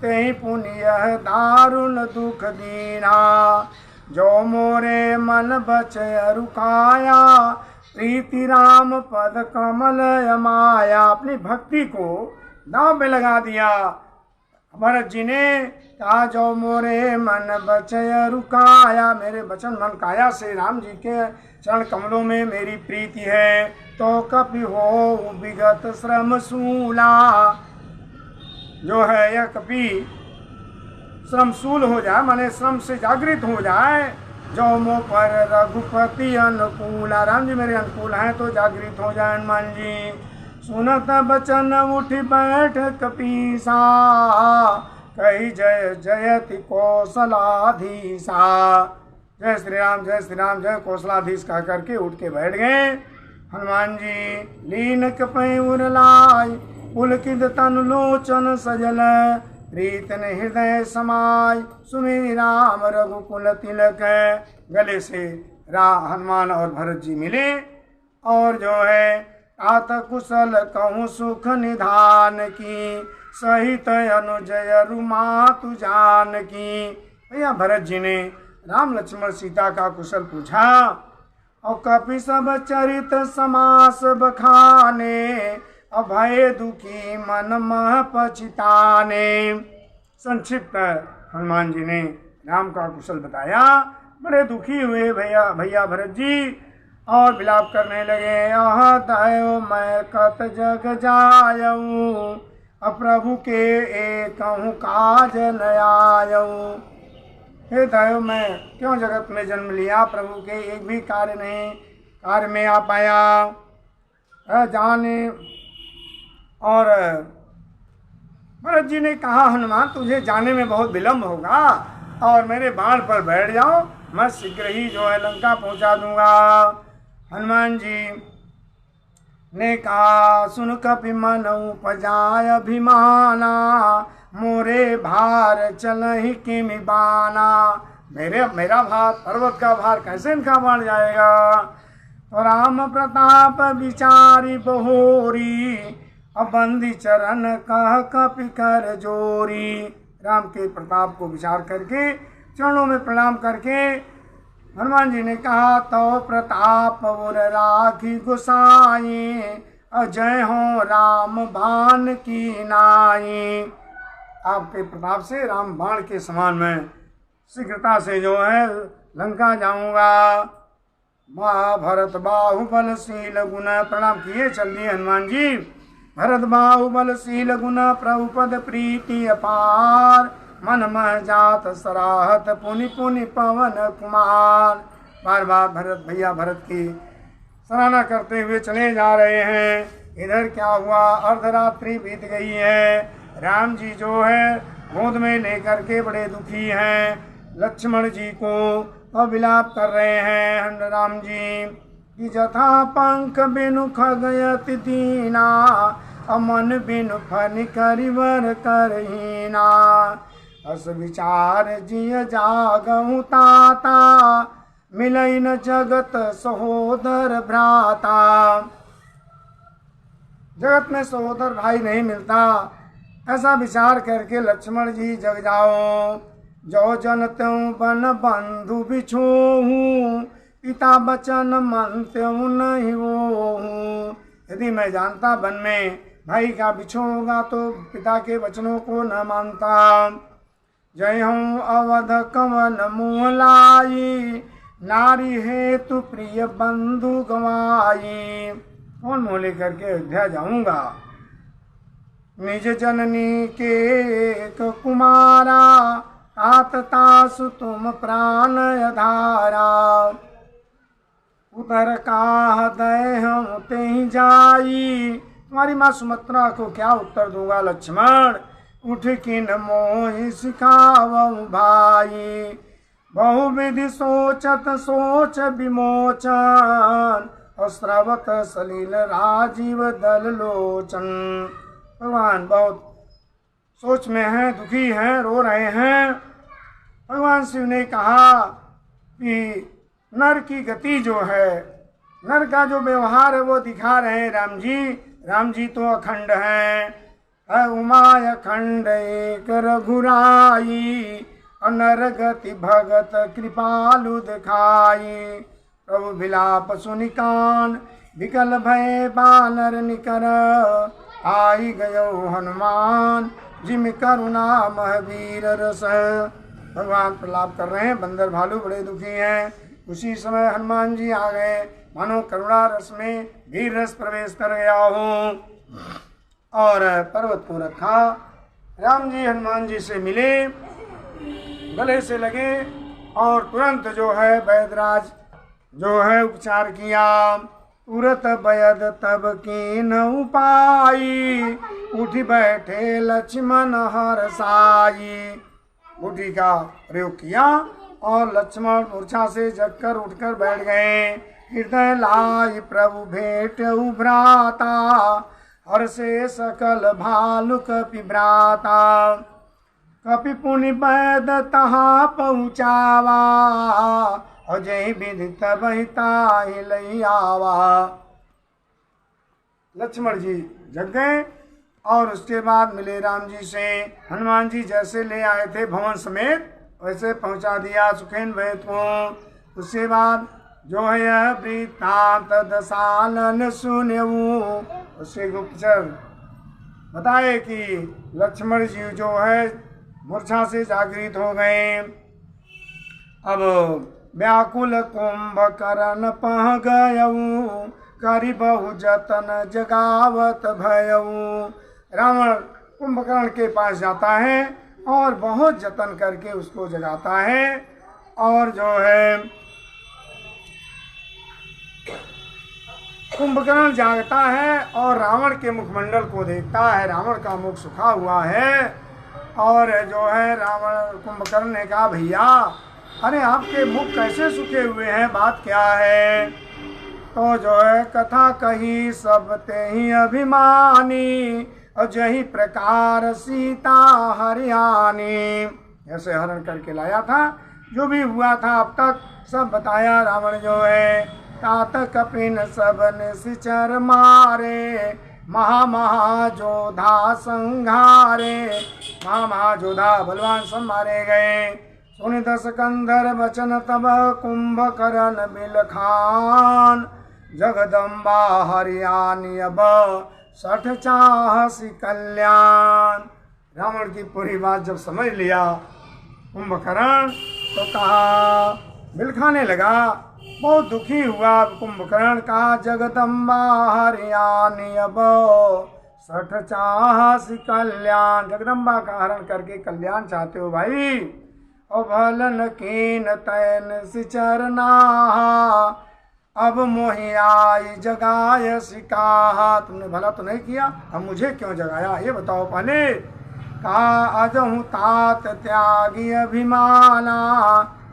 तेहि पुण्य दारुण दुख दीना। जो मोरे मन बचय रुकाया, प्रीति राम पद कमल माया। अपनी भक्ति को दांव पे लगा दिया। भरत जी ने कहा जो मोरे मन बचय रुकाया, मेरे वचन मन काया से राम जी के चरण कमलों में मेरी प्रीति है। तो कपि हो विगत श्रम शूला, जो है यह कपि श्रमशूल हो जाए, माने श्रम से जागृत हो जाए। जो मो पर रघुपति अनुकूल, राम जी मेरे अनुकूल हैं तो जागृत हो जाए हनुमान जी। सुनत बचन उठ बैठ कपीसा, कही जय जयति कौशलाधीसा। जय श्री राम जय कौशलाधीश कह करके उठ के बैठ गए। हनुमान जी लीन कपय उरलाई, पुलकित तनु लोचन सजल। प्रीतन हृदय समाय, सुमिरि राम रघुकुल तिलक। गले से हनुमान और भरत जी मिले और जो है आत कुशल कहूँ सुख निधान की, सहित अनुजय रुमातु जान की। भैया भरत जी ने राम लक्ष्मण सीता का कुशल पूछा और कपि सब चरित समास बखाने, अभय दुखी मन मह पछिताने। संक्षिप्त हनुमान जी ने राम का कुशल बताया। बड़े दुखी हुए भैया भरत जी और विलाप करने लगे। यह दयो मैं कत जग जायऊ, प्रभु के एकहु काज न आयऊ। हे दयो मैं क्यों जगत में जन्म लिया, प्रभु के एक भी कार्य में आ पाया जाने। और भरत जी ने कहा हनुमान तुझे जाने में बहुत विलम्ब होगा और मेरे बाण पर बैठ जाओ, मैं शीघ्र ही जो है लंका पहुंचा दूंगा। हनुमान जी ने कहा सुन कपि मन उपजाय अभिमाना, मोरे भार चलहि किमि बाना। मेरा भार पर्वत का भार कैसे इनका बढ़ जाएगा। तो राम प्रताप विचारी बहोरी, बंदी चरण कह कपि कर जोरी। राम के प्रताप को विचार करके चरणों में प्रणाम करके हनुमान जी ने कहा तो प्रताप उर राखी गुसाई, अजय हो राम बाण की नाई। आपके प्रताप से राम बाण के समान मैं शीघ्रता से जो है लंका जाऊंगा। भरत बाहुबलशील गुण, प्रणाम किए चल दिए हनुमान जी। भरत बाहुबलशील गुण प्रभुपद प्रीति अपार, मन मह जात सराहत पुनि पुनि पवन कुमार। बार बार भैया भरत की सराहना करते हुए चले जा रहे हैं। इधर क्या हुआ, अर्धरात्रि बीत गई है। राम जी जो है गोद में लेकर के बड़े दुखी हैं। लक्ष्मण जी को विलाप कर रहे हैं राम जी कि जथा पंख बिनु खगयति दीना, अमन बिनु फन करिवर करहीना। अस विचार जिय जागहु ताता, मिलई न जगत सहोदर भ्राता। जगत में सहोदर भाई नहीं मिलता। ऐसा विचार करके लक्ष्मण जी जग जाओ। जो जन त्यों बन बंधु बिछोहूँ, पिता बचन मन त्यों नहीं वो। यदि मैं जानता वन में भाई का बिछो होगा तो पिता के वचनों को न मानता। जय हूँ अवध कवन मुँह लाई, नारी हेतु प्रिय बंधु गवाई। कौन मुँह लेकर के अयोध्या जाऊंगा। निज जननी के एक कुमारा, आततासु तुम प्राण आधारा। उतर का दय हम ते जाई, तुम्हारी माँ सुमित्रा को क्या उत्तर दूंगा लक्ष्मण। उठ किन मोहि सिखावहु भाई, बहुविधि सोचत सोच विमोचन। और स्रवत सलील राजीव दल लोचन। भगवान बहुत सोच में हैं, दुखी हैं, रो रहे हैं। भगवान शिव ने कहा कि नर की गति जो है, नर का जो व्यवहार है वो दिखा रहे हैं राम जी। राम जी तो अखंड हैं। उमाय अखंड एक रघुराई, नर गति भगत कृपालु दिखाई। प्रभु विलाप सुनि कान, विकल भय बानर निकर। आई गयो हनुमान, जिम करुणा महावीर रस। भगवान प्रलाप कर रहे हैं, बंदर भालू बड़े दुखी हैं। उसी समय हनुमान जी आ गए, मानो करुणा रस में वीर रस प्रवेश कर गया हो। और पर्वत को रखा। राम जी हनुमान जी से मिले, गले से लगे और तुरंत जो है वैदराज जो है उपचार किया। तुरत वैद तब कीन उपाई, उठ बैठे लक्ष्मण हरसाई। बूटी का प्रयोग किया और लक्ष्मण मूर्छा से जगकर उठकर बैठ गए। हृदय लाई प्रभु भेंट उभराता, हर से सकल भालु कपि भ्राता। कपि पुनि वैद तहाँ पहुँचावा, और जय विधि तबहि ताहि लई आवा। लक्ष्मण जी जग गए और उसके बाद मिले राम जी से। हनुमान जी जैसे ले आए थे भवन समेत वैसे पहुंचा दिया सुखेन वैद को। उसके बाद जो है यह वृत्तांत दशानन सुनेऊ। उससे गुप्तचर बताए कि लक्ष्मण जी जो है मूर्छा से जागृत हो गए। अब व्याकुल कुंभकर्ण पह गयऊ, करि बहु जतन जगावत भयऊ। रावण कुंभकर्ण के पास जाता है और बहुत जतन करके उसको जगाता है। और जो है कुंभकर्ण जागता है और रावण के मुखमंडल को देखता है। रावण का मुख सूखा हुआ है। और जो है रावण कुंभकर्ण ने कहा, भैया अरे आपके मुख कैसे सूखे हुए हैं, बात क्या है। तो जो है कथा कही सब ते ही अभिमानी, और जही प्रकार सीता हरियाणी। ऐसे हरण करके लाया था, जो भी हुआ था अब तक सब बताया। रावण जो है तात कपिन सब निश्चर मारे, महामहाजोधा संघारे। महामहाजोधा बलवान सब मारे गए। सुनि दस कंधर वचन तब कुंभकर्ण बिलखान, जगदम्बा हरियाणी अब 60 चाहसी कल्याण। रावण की पूरी बात जब समझ लिया कुंभकर्ण तो कहा, बिलखाने लगा, बहुत दुखी हुआ कुंभकर्ण। कहा जगदम्बा हरियाणी अब 60 चाहसी कल्याण। जगदम्बा का हरण करके कल्याण चाहते हो भाई। और भलन कीन तैन सिचरना, अब मोहि आई जगाय सिकाहा। तुमने भला तो नहीं किया, अब मुझे क्यों जगाया ये बताओ पहले। कहा अजहु तात त्यागी अभिमाना,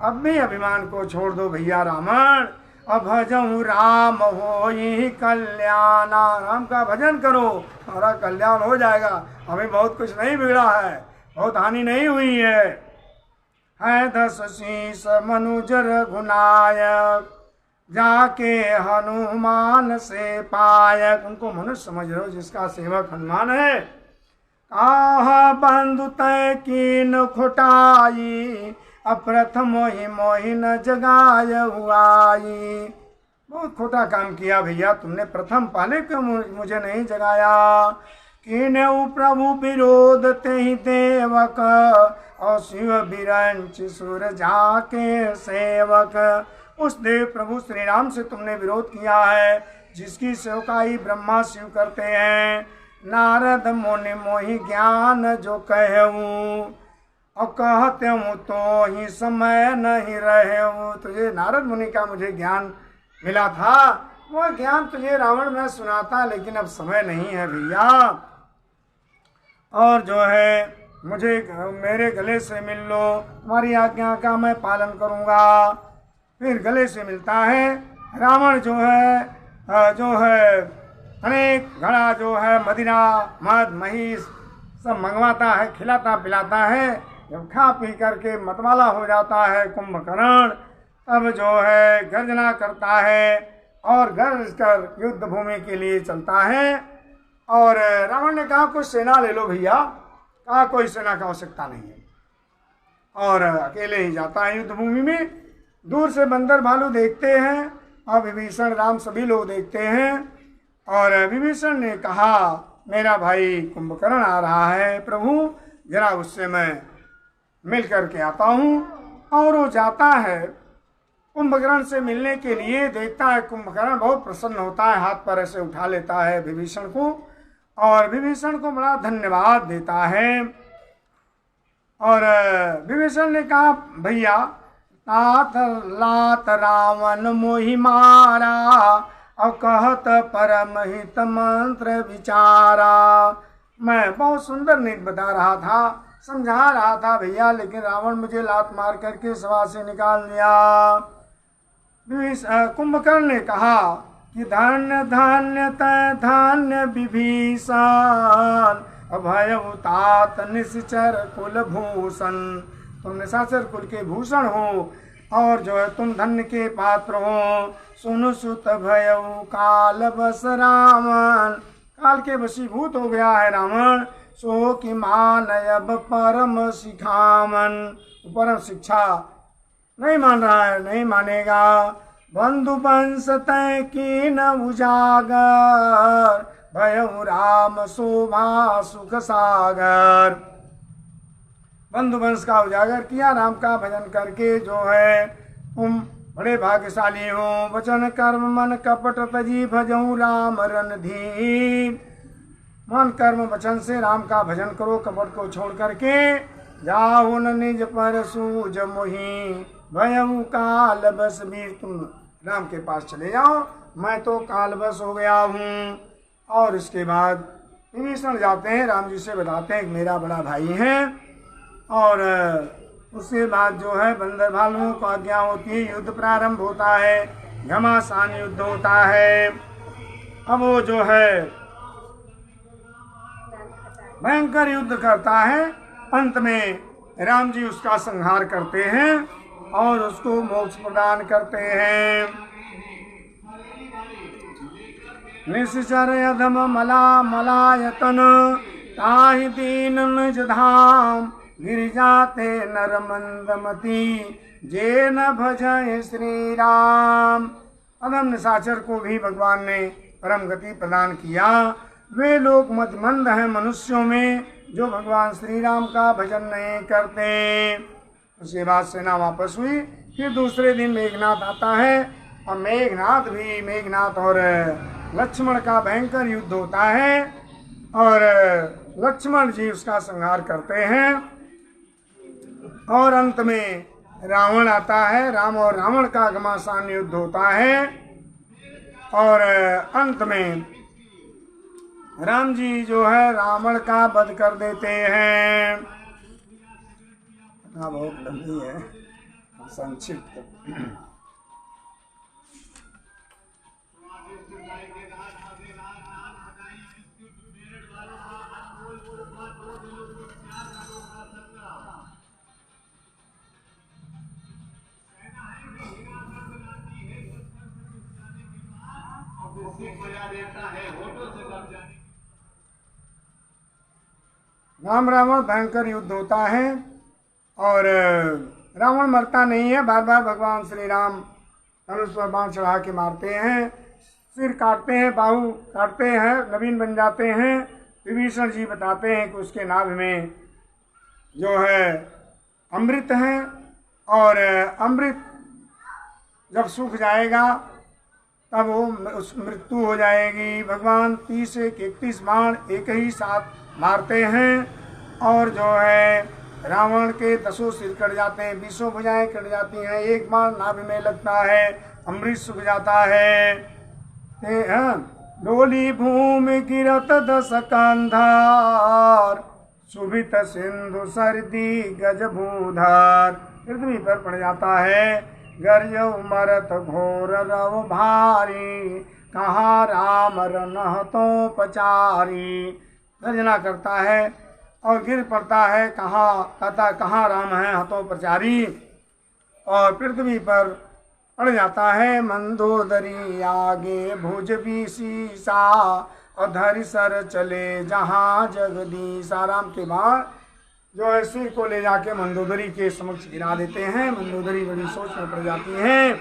अब भी अभिमान को छोड़ दो भैया रावण। अब भजहु राम होई कल्याणा, राम का भजन करो हमारा कल्याण हो जाएगा। हमें बहुत कुछ नहीं बिगड़ा है, बहुत हानि नहीं हुई है 10 शीस मनुज रघुनायक, जाके हनुमान से पाय। उनको मनुष्य समझ रहे हो, जिसका सेवक हनुमान है। आह बंधु तय कीन खुटाई, अप्रथम मोहि मोहि न जगाय हुआई। बहुत खोटा काम किया भैया तुमने, प्रथम पहले क्यों मुझे नहीं जगाया। कीन्हु प्रभु विरोध तेहि देवक, और शिव बिरंच सुर जाके सेवक। उस देव प्रभु श्री राम से तुमने विरोध किया है, जिसकी सेवकाई ब्रह्मा शिव करते हैं। नारद मुनि मोहि ज्ञान जो कहूँ, और कहते हूँ तो ही समय नहीं रहे हूँ। तुझे नारद मुनि का मुझे ज्ञान मिला था, वो ज्ञान तुझे रावण में सुनाता, लेकिन अब समय नहीं है भैया। और जो है मुझे मेरे गले से मिल लो, तुम्हारी आज्ञा का मैं पालन करूँगा। फिर गले से मिलता है। रावण जो है अनेक घड़ा जो है मदिरा मद महिष सब मंगवाता है, खिलाता पिलाता है। जब खा पी करके मतवाला हो जाता है कुंभकर्ण, तब जो है गर्जना करता है और गर्ज कर युद्ध भूमि के लिए चलता है। और रावण ने कहा कुछ सेना ले लो भैया, कहा कोई सेना की आवश्यकता नहीं है, और अकेले ही जाता है युद्ध भूमि में। दूर से बंदर भालू देखते हैं और विभीषण राम सभी लोग देखते हैं। और विभीषण ने कहा मेरा भाई कुंभकर्ण आ रहा है प्रभु, जरा उससे मैं मिल करके आता हूँ। और वो जाता है कुंभकर्ण से मिलने के लिए। देखता है कुंभकर्ण बहुत प्रसन्न होता है, हाथ पर ऐसे उठा लेता है विभीषण को और विभीषण को बड़ा धन्यवाद देता है। और विभीषण ने कहा भैया तात लात रावण मोहि मारा, और कहत परम हित मंत्र विचारा। मैं बहुत सुंदर नीति बता रहा था, समझा रहा था भैया, लेकिन रावण मुझे लात मार करके सभा से निकाल दिया। कुंभकर्ण ने कहा कि धन्य धन्य धन्य विभीषण, अभय तात निश्चर कुल भूषण। तुम निशाचर कुल के भूषण हो और जो है तुम धन्य के पात्र हो। सुनु सुत भयउ काल बस रावण, काल के वशीभूत हो गया है रावण। सो कि मान अब परम शिखामन, परम शिक्षा नहीं मान रहा है, नहीं मानेगा। बंधु वंश तय कीन उजागर, भयउ राम शोभा सुख सागर। बंधु वंश का उजागर किया राम का भजन करके, जो है तुम बड़े भाग्यशाली हो। वचन कर्म मन कपट तजी भजऊ राम रणधीर। मन कर्म वचन से राम का भजन करो, कपट को छोड़ करके। जाओ न निज पर सूझ मोहि, भयऊ काल बस वीर। तुम राम के पास चले जाओ, मैं तो काल बस हो गया हूँ। और इसके बाद विभीषण जाते हैं, राम जी से बताते हैं कि मेरा बड़ा भाई है। और उसके बाद जो है बंदर भालुओं को आज्ञा होती है, युद्ध प्रारंभ होता है, घमासान युद्ध होता है। अब वो जो है भयंकर युद्ध करता है। अंत में राम जी उसका संहार करते हैं और उसको मोक्ष प्रदान करते हैं। निश्चर यधम मला मलायतन, ताहि दीन निज धाम। गिरिजाते नर मंदमती, जे न भजय श्री राम। अधम निशाचर को भी भगवान ने परम गति प्रदान किया। वे लोग मदमंद हैं मनुष्यों में, जो भगवान श्री राम का भजन नहीं करते। उसके बाद सेना वापस हुई। फिर दूसरे दिन मेघनाथ आता है, और मेघनाथ और लक्ष्मण का भयंकर युद्ध होता है। और लक्ष्मण जी उसका संहार करते हैं। और अंत में रावण आता है, राम और रावण का घमासान युद्ध होता है। और अंत में राम जी जो है रावण का वध कर देते हैं। बहुत लंबी है, संक्षिप्त। राम रावण भयंकर युद्ध होता है और रावण मरता नहीं है। बार बार भगवान श्री राम धनुष पर बाण चढ़ा के मारते हैं, सिर काटते हैं, बाहु काटते हैं, नवीन बन जाते हैं। विभीषण जी बताते हैं कि उसके नाभि में जो है अमृत है और अमृत जब सूख जाएगा तब वो उस मृत्यु हो जाएगी। भगवान 30 से 31 बाण एक ही साथ मारते हैं और जो है रावण के 10 सिर कट जाते हैं, 20 भुजाएं कट जाती हैं, एक बाण नाभि में लगता है, अमृत सूख जाता है। डोली भूमि गिरत 10 कंधार, सुभित सिंधु सरदी गज भूधार। पृथ्वी पर पड़ जाता है, गर्ज मरत घोर रव भारी, कहाँ राम रनहतों पचारी। गर्जना करता है और गिर पड़ता है, कहाँ राम है हतों पचारी, और पृथ्वी पर पड़ जाता है। मंदोदरी आगे भुज भी सीसा, और धरि सर चले जहाँ जगदीशा। राम के बाद जो है सिर को ले जाके मंदोदरी के समक्ष गिरा देते हैं। मंदोदरी बड़ी सोच में पड़ जाती है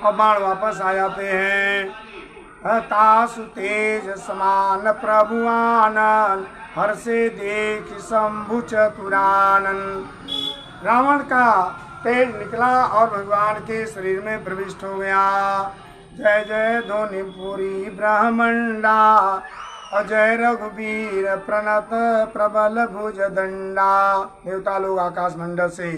और बाण वापस आ जाते हैं। तासु तेज समान प्रभु आनन, हर से देख शंभु चतुरानन। रावण का तेज निकला और भगवान के शरीर में प्रविष्ट हो गया। जय जय ध्वनि पूरी ब्रह्मंडा, अजय रघुवीर प्रणत प्रबल भुज दंडा। देवता लोग आकाश मंडल से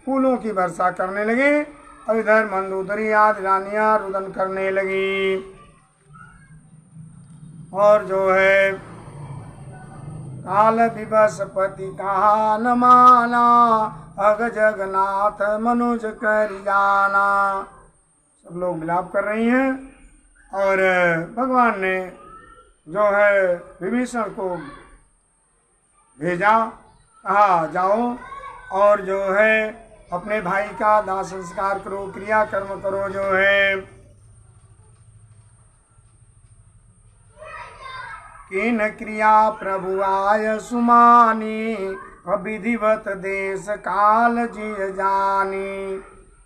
फूलों की वर्षा करने लगे और इधर मंदोदरी आदि रानियां रुदन करने लगी। और जो है काल विवशपति कहा न माना, अग जगन्नाथ मनुज कर जाना। सब लोग विलाप कर रही हैं और भगवान ने जो है विभीषण को भेजा, कहा जाओ और जो है अपने भाई का दाह संस्कार करो, क्रिया कर्म करो। जो है किन क्रिया प्रभु आय सुमानी, विधिवत देश काल जिय जानी।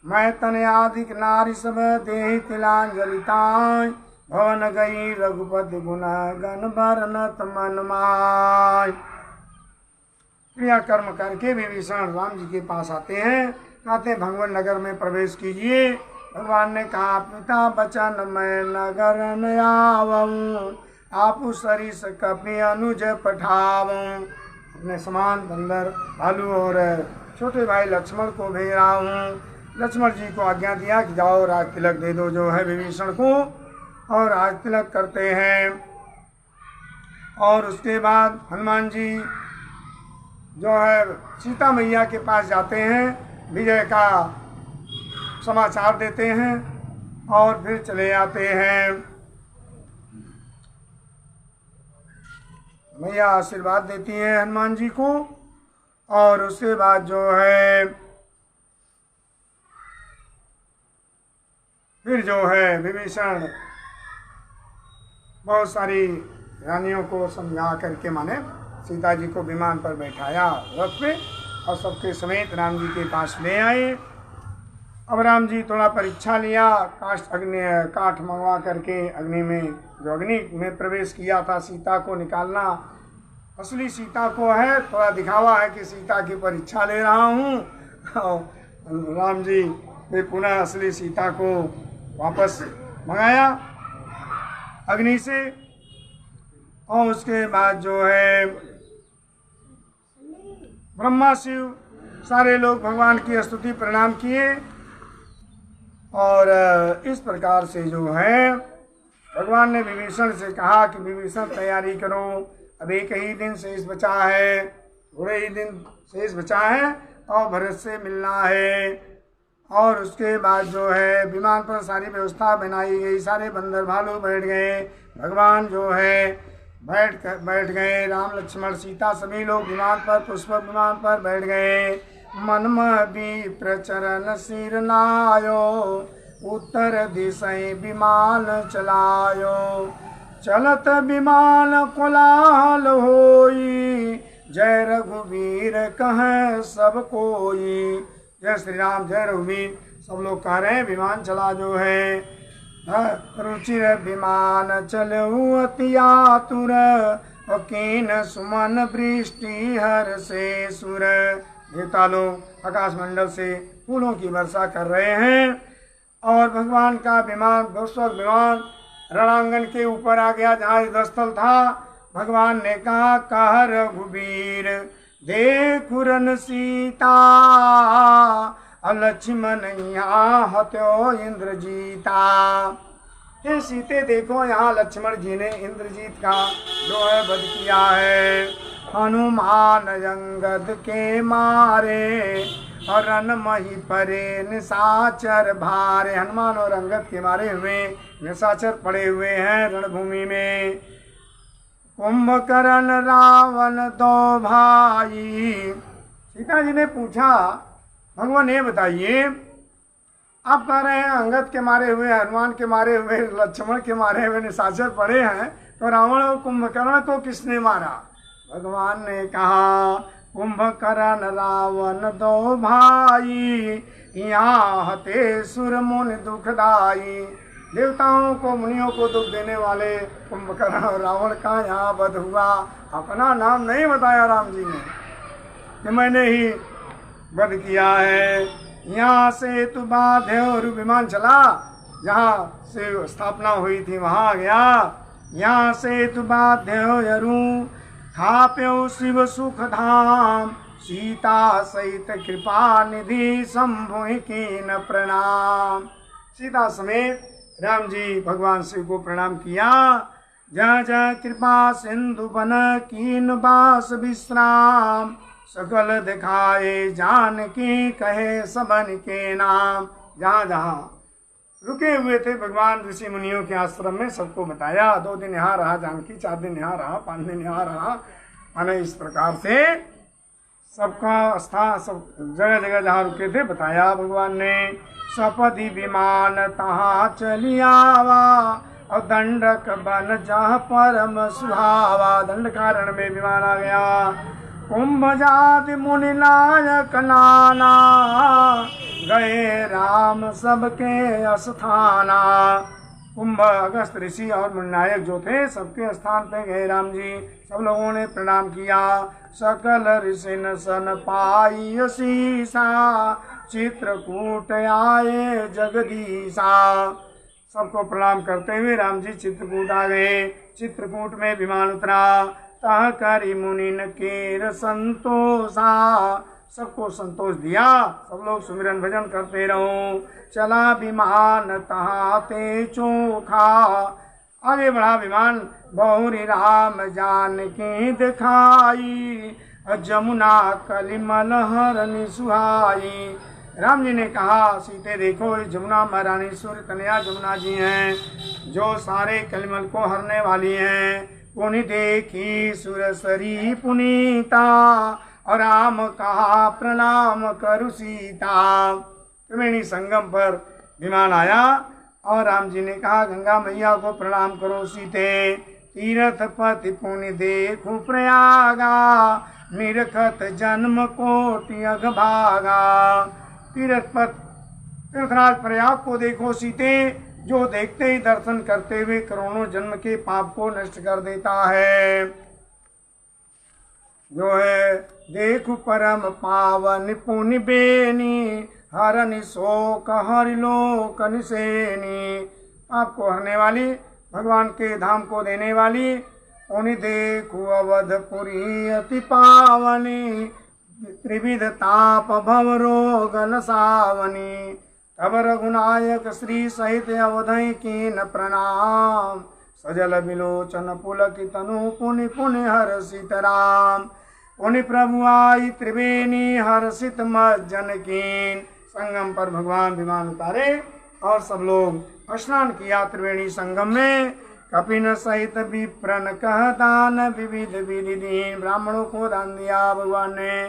मैं तन आदिक नारी सब देहि तिलांजलिताय, भवन गई रघुपति गुण गण बरनत मन माय। क्रिया कर्म करके विभीषण राम जी के पास आते हैं, कहते भगवान नगर में प्रवेश कीजिए। भगवान ने कहा पिता बचन मैं नगर न आवऊं, आपु सरिस कपि अनुज पठाऊं। अपने समान बंदर भालू और छोटे भाई लक्ष्मण को भेज रहा हूँ। लक्ष्मण जी को आज्ञा दिया कि जाओ राज तिलक दे दो जो है विभीषण को, और राज तिलक करते हैं। और उसके बाद हनुमान जी जो है सीता मैया के पास जाते हैं, विजय का समाचार देते हैं और फिर चले आते हैं। मैया आशीर्वाद देती है हनुमान जी को और उसके बाद जो है फिर जो है विभीषण बहुत सारी रानियों को समझा करके माने सीता जी को विमान पर बैठाया रथ पे और सबके समेत राम जी के पास ले आए। अब राम जी थोड़ा परीक्षा लिया, काठ मंगवा करके अग्नि में जो अग्नि में प्रवेश किया था सीता को निकालना, असली सीता को है, थोड़ा दिखावा है कि सीता की परीक्षा ले रहा हूँ। राम जी फिर पुनः असली सीता को वापस मंगाया अग्नि से और उसके बाद जो है ब्रह्मा शिव सारे लोग भगवान की स्तुति प्रणाम किए। और इस प्रकार से जो है भगवान ने विभीषण से कहा कि विभीषण तैयारी करो, अब एक ही दिन शेष बचा है, थोड़े ही दिन शेष बचा है और भरत से मिलना है। और उसके बाद जो है विमान पर सारी व्यवस्था बनाई गई, सारे बंदर भालू बैठ गए, भगवान जो है बैठ गए, राम लक्ष्मण सीता सभी लोग विमान पर पुष्पक विमान पर बैठ गए। मन भी प्रचरण सिर नायो, उत्तर दिशा विमान चलायो। चलत विमान कोलाहल होई, जय रघुवीर कह सब कोई। जय श्री राम, जय रघुवीर। सब लोग कह रहे हैं विमान चला जो है। रुचिर विमान चलऊ अति आतुर, कीन सुमन वृष्टि हर से सुर। देवता लोग आकाश मंडल से फूलों की वर्षा कर रहे हैं और भगवान का विमान भस्वक विमान रणांगन के ऊपर आ गया जहाँ युद्धस्थल था। भगवान ने कहा रघुवीर देखु रन सीता, लक्ष्मण यहाँ हत्यो इंद्रजीता। हे सीते देखो यहाँ लक्ष्मण जी ने इंद्रजीत का जो है वध किया है। हनुमान अंगद के मारे और रन मही परे निशाचर भारे। हनुमान और अंगद के मारे हुए निशाचर पड़े हुए हैं रणभूमि में। कुंभकर्ण रावण दो भाई। सीता जी ने पूछा भगवान ये बताइए आप कह रहे हैं अंगद के मारे हुए, हनुमान के मारे हुए, लक्ष्मण के मारे हुए निशाचर पड़े हैं, तो रावण और कुंभकर्ण को किसने मारा? भगवान ने कहा कुंभकर्ण रावण दो भाई, यहाँ हते सुर मुनि दुखदाई। देवताओं को मुनियों को दुख देने वाले कुंभकर्ण और रावण का यहाँ वध हुआ। अपना नाम नहीं बताया राम जी ने कि मैंने ही वध किया है। यहाँ से तू बाध्य और विमान चला, जहाँ से स्थापना हुई थी वहाँ गया। यहाँ से तु बाध्य यरू, खाप्यो शिव सुख धाम, सीता सहित कृपा निधि शंभु कीन प्रणाम। सीता समेत राम जी भगवान शिव को प्रणाम किया। जय जय कृपा सिंधु बन कीन बास विश्राम, सकल दिखाए जानकी कहे सबन के नाम। जहाँ जहाँ रुके हुए थे भगवान ऋषि मुनियों के आश्रम में सबको बताया। 2 दिन यहाँ रहा जानकी, 4 दिन यहाँ रहा, 5 दिन यहाँ रहा। माने इस प्रकार से सबका स्थान सब जगह जगह जहाँ रुके थे बताया भगवान ने। सपदि विमान तहाँ चलियावा, और दंडक बन जहाँ परम सुहावा। दंडकारण्य में विमान आ गया। कुंभ जाति मुनि नायक नाना, गए राम सबके अस्थाना। कुंभ अगस्त ऋषि और मुनिनायक जो थे सबके स्थान पे गए राम जी। सब लोगों ने प्रणाम किया। सकल ऋषिन सन पाई शीसा, चित्रकूट आए जगदीशा। सबको प्रणाम करते हुए राम जी चित्रकूट आ गए। चित्रकूट में विमान उतरा। तह करी मुनिन केर संतोषा, सबको संतोष दिया। सब लोग सुमिरन भजन करते रहो। चला विमान तहाँ ते चोखा, आगे बढ़ा विमान बहुरी राम जानकी दिखाई, जमुना कलिमल हरनि सुहाई। राम जी ने कहा सीते देखो जमुना महारानी सूर्य कन्या जमुना जी हैं, जो सारे कलिमल को हरने वाली हैं। पुनि देखी सुरसरी पुनीता, और राम कहा प्रणाम करु सीता। त्रिवेणी संगम पर विमान आया और राम जी ने कहा गंगा मैया को प्रणाम करो सीते। तीर्थ पति पुनि देखु प्रयागा, निरखत जन्म कोटि अघभागा। तीर्थराज प्रयाग को देखो सीते, जो देखते ही दर्शन करते हुए करोड़ों जन्म के पाप को नष्ट कर देता है। जो है देखु परम पावन पुनि बेनी, हरनि शोक हरि लोक निसेनी। पाप को हरने वाली, भगवान के धाम को देने वाली। पुनि देखु अवधपुरी अति पावनी, त्रिविध ताप भव रोग नसावनी। तब रघुनायक श्री सहित अवधि कीन प्रणाम, सजल विलोचन पुलकित तनु पुनि पुनि हर्षित राम। पुनि प्रभु आई त्रिवेणी हर्षित मज्जन कीन। संगम पर भगवान विमान उतारे और सब लोग स्नान किया त्रिवेणी संगम में। कपिन सहित विप्रन कह दान, विविध विधि दीन। ब्राह्मणों को दान दिया भगवान ने।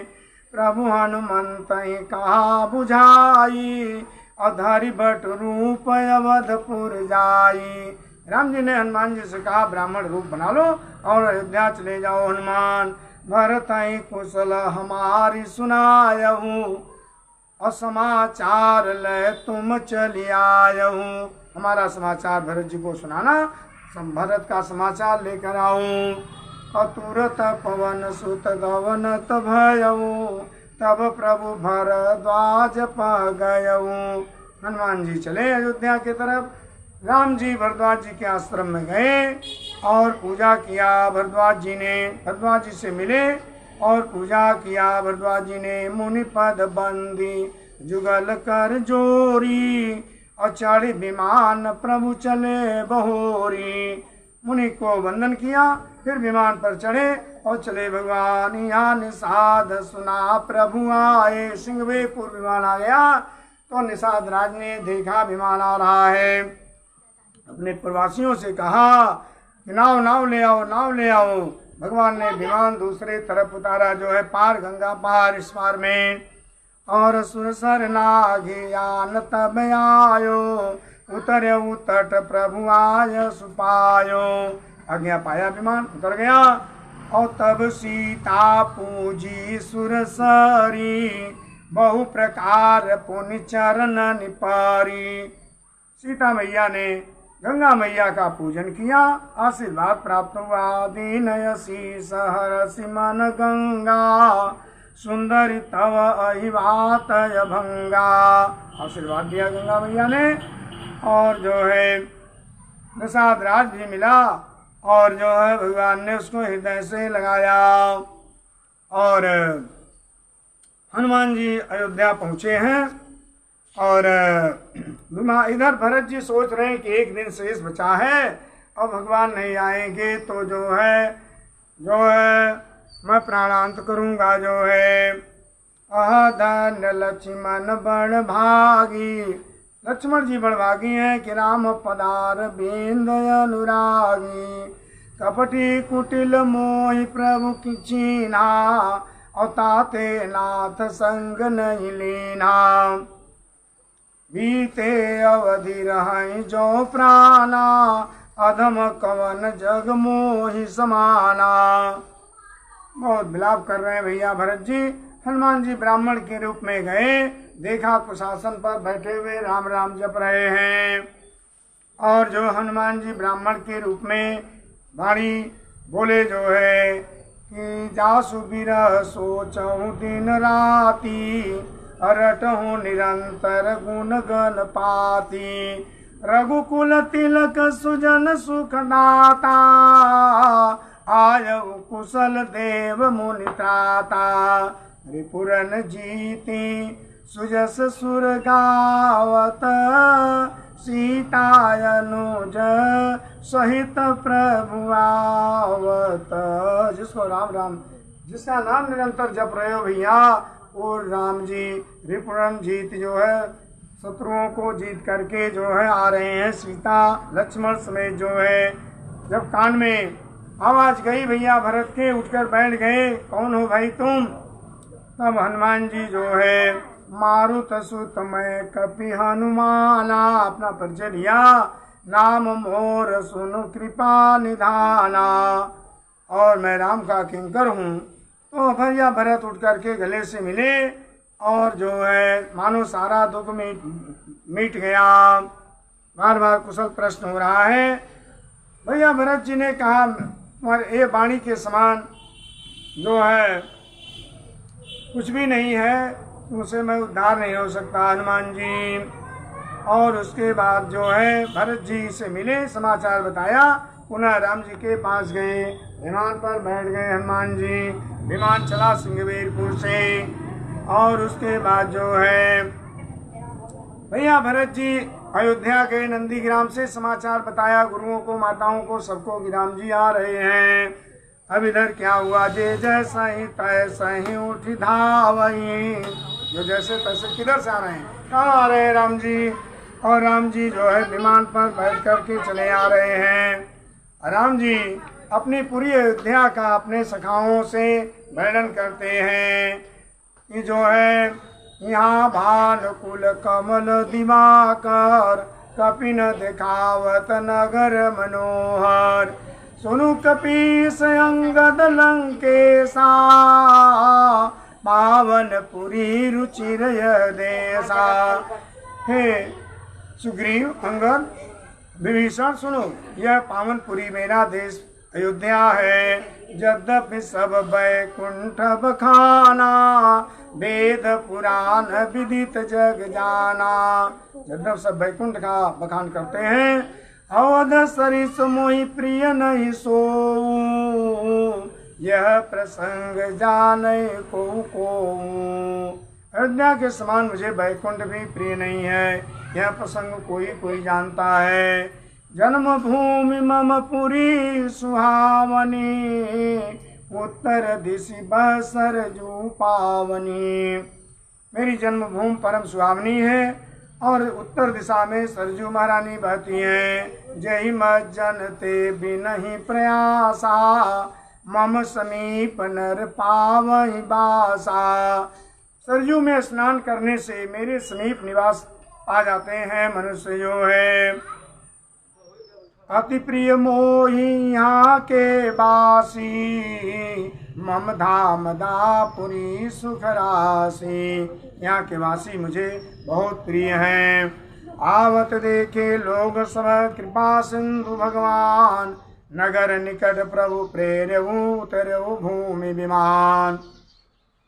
प्रभु हनुमंत कहा बुझाई, अधारी भट रूप अवधपुर जाई। राम जी ने हनुमान जी से कहा ब्राह्मण रूप बना लो और अयोध्या चले जाओ। हनुमान भरत कुशल हमारी सुनायहूँ, असमाचार ले तुम चली आयहूँ। हमारा समाचार भरत जी को सुनाना, भरत का समाचार लेकर आऊँ। अतुरत पवन सुत गवनत भयऊ, तब प्रभु भरद्वाज पा गयऊ। हनुमान जी चले अयोध्या की तरफ। राम जी भरद्वाज जी के आश्रम में गए और पूजा किया। भरद्वाज जी से मिले और पूजा किया। भरद्वाज जी ने मुनि पद बंदी जुगल कर जोरी, और चढ़ी विमान प्रभु चले बहोरी। मुनि को वंदन किया, फिर विमान पर चढ़े और चले। भगवान यहाँ निषाद सुना प्रभु आए। सिंहवेपुर विमान आ गया तो निषाद राज ने देखा विमान आ रहा है। अपने प्रवासियों से कहा कि नाव ले आओ। भगवान ने विमान दूसरे तरफ उतारा, जो है पार गंगा पार, इस पार में। और सुरसर नागियान तब आयो, उतरे उतट प्रभु आय सुपायो। आज्ञा पाया, विमान उतर गया। और तब सीता पूजी सुरसरी, बहु प्रकार पुनि चरण निपारी। सीता मैया ने गंगा मैया का पूजन किया, आशीर्वाद प्राप्त हुआ। दीनयसी सहरसि मन गंगा, सुंदरी तव अहिवात भंगा। आशीर्वाद दिया गंगा मैया ने। और जो है निषाद राज भी मिला, और जो है भगवान ने उसको हृदय से लगाया। और हनुमान जी अयोध्या पहुँचे हैं। और इधर भरत जी सोच रहे हैं कि एक दिन शेष बचा है, अब भगवान नहीं आएंगे तो जो है मैं प्राणांत करूंगा। जो है अहधन लक्ष्मण बड़ भागी, लक्ष्मण जी बड़ भागी हैं कि राम पदार बिंद अनुरागी। कपटी कुटिल मोहि प्रभु की चीना, और ताते नाथ संग नहीं लीना। बीते अवधि रहि जो प्राणा, अधम कवन जग मोहि समाना। बहुत विलाप कर रहे हैं भैया भरत जी। हनुमान जी ब्राह्मण के रूप में गए, देखा कुशासन पर बैठे हुए राम राम जप रहे हैं। और जो हनुमान जी ब्राह्मण के रूप में वाणी बोले, जो है कि जासु बिरह सोचहु दिन राती, रटहु निरंतर गुण गण पाती। रघुकुल तिलक सुजन सुख दाता, आयु कुशल देव मुनि त्राता। रिपुरन जीती सुजस सुर गावत, सीतायनुज सहित प्रभु आवत। जिसका नाम निरंतर जप रहे हो भैया, और राम जी रिपुरन जीत जो है शत्रुओं को जीत करके जो है आ रहे हैं। सीता लक्ष्मण समेत जो है। जब कान में आवाज गई भैया भरत के, उठकर बैठ गए, कौन हो भाई तुम? तब हनुमान जी जो है मारुत सुत मैं कपि हनुमाना, अपना परिचय दिया। नाम मोर सुनु कृपा निधाना, और मैं राम का किंकर हूँ। तो भैया भरत उठ करके गले से मिले, और जो है मानो सारा दुख मिट गया। बार बार कुशल प्रश्न हो रहा है। भैया भरत जी ने कहा तुम्हारे ये वाणी के समान जो है कुछ भी नहीं है, तुमसे मैं उद्धार नहीं हो सकता हनुमान जी। और उसके बाद जो है भरत जी से मिले, समाचार बताया, पुनः राम जी के पास गए, विमान पर बैठ गए हनुमान जी। विमान चला सिंहवेरपुर से। और उसके बाद जो है भैया भरत जी अयोध्या गए, नंदीग्राम से समाचार बताया गुरुओं को, माताओं को, सबको कि राम जी आ रहे हैं। अब इधर क्या हुआ, जे जैसा ही तैसा ही उठी धावई। जो जैसे तैसे किधर से आ रहे हैं, कहाँ आ रहे हैं राम जी? और राम जी जो है विमान पर बैठ करके चले आ रहे हैं। राम जी अपनी पूरी अयोध्या का अपने सखाओं से वर्णन करते हैं कि जो है यहाँ भानुकुल कमल दिवाकर कपिन दिखावत नगर मनोहर सुनु कपीस अंगद लंकेशा पावनपुरी रुचिर देशा। हे सुग्रीव अंगद विभीषण सुनो, यह पावनपुरी मेरा देश अयोध्या है। यद्यपि सब बैकुंठ बखाना वेद पुराण विदित जग जाना। यद्यप सब बैकुंठ का बखान करते हैं। अवध सरिस मोहि प्रिय नहीं सो यह प्रसंग जाने को अयोध्या के समान मुझे बैकुंठ भी प्रिय नहीं है। यह प्रसंग कोई जानता है। जन्मभूमि मम पुरी सुहावनी उत्तर दिशि बह सरजू पावनी। मेरी जन्मभूमि परम सुहावनी है और उत्तर दिशा में सरजू महारानी बहती हैं। जय मज्जन ते बिनहि प्रयासा मम समीप नर पावहि बासा। सरजू में स्नान करने से मेरे समीप निवास आ जाते हैं मनुष्य जो है। अति प्रिय मोहि यहाँ के बासी मम धाम दापुरी सुख राशि। यहाँ के वासी मुझे बहुत प्रिय हैं। आवत देखे लोग सब कृपा सिंधु भगवान नगर निकट प्रभु प्रेरऊ उतरऊ भूमि विमान।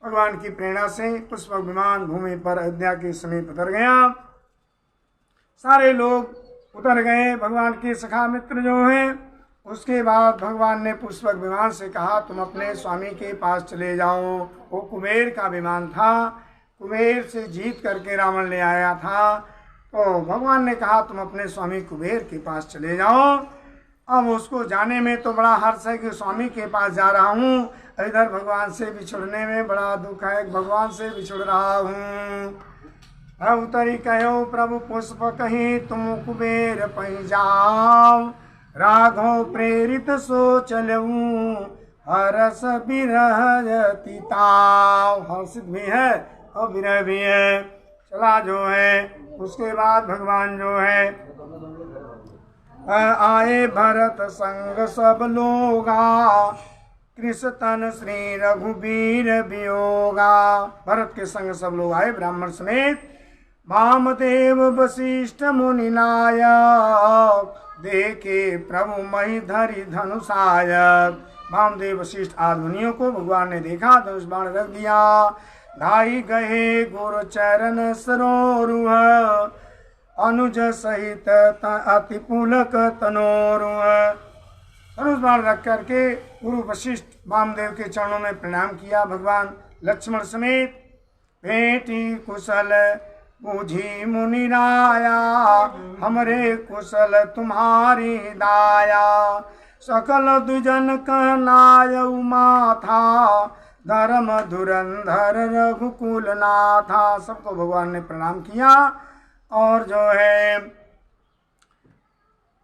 भगवान की प्रेरणा से पुष्पक विमान भूमि पर अयोध्या के समीप उतर गया। सारे लोग उतर गए, भगवान के सखा मित्र जो हैं। उसके बाद भगवान ने पुष्पक विमान से कहा तुम अपने स्वामी के पास चले जाओ। वो कुबेर का विमान था, कुबेर से जीत करके रावण ले आया था। तो भगवान ने कहा तुम अपने स्वामी कुबेर के पास चले जाओ। अब उसको जाने में तो बड़ा हर्ष है कि स्वामी के पास जा रहा हूँ, इधर भगवान से बिछुड़ने में बड़ा दुख है, भगवान से बिछुड़ रहा हूँ। उतरी कहो प्रभु पुष्प कहीं तुम कुबेर पही जाओ। राघव प्रेरित सो चलऊं हरस बिरह तिताव। हर्षित भी है और विरह भी है, चला जो है। उसके बाद भगवान जो है आए भरत संग सब लोगा कृष्ण तन श्री रघुबीर वियोगा। भरत के संग सब लोग आए ब्राह्मण समेत। वामदेव वशिष्ठ मुनि नायक देखे प्रभु मही धरि धनुषायक। वामदेव वशिष्ठ आदि मुनियों को भगवान ने देखा, धनुष बाण रख दिया। धाई गए गुरु चरण सरोरुह अनुज सहित अति पुलक तनोरुह। धनुष बाण रख करके गुरु वशिष्ठ वामदेव के चरणों में प्रणाम किया। भगवान लक्ष्मण समेत बेटी कुशल बूझी मुनि राया हमरे कुशल तुम्हारी दाया। सकल दुजन कहनायउ माथा धर्म धुरंधर रघुकुल नाथा। सबको भगवान ने प्रणाम किया और जो है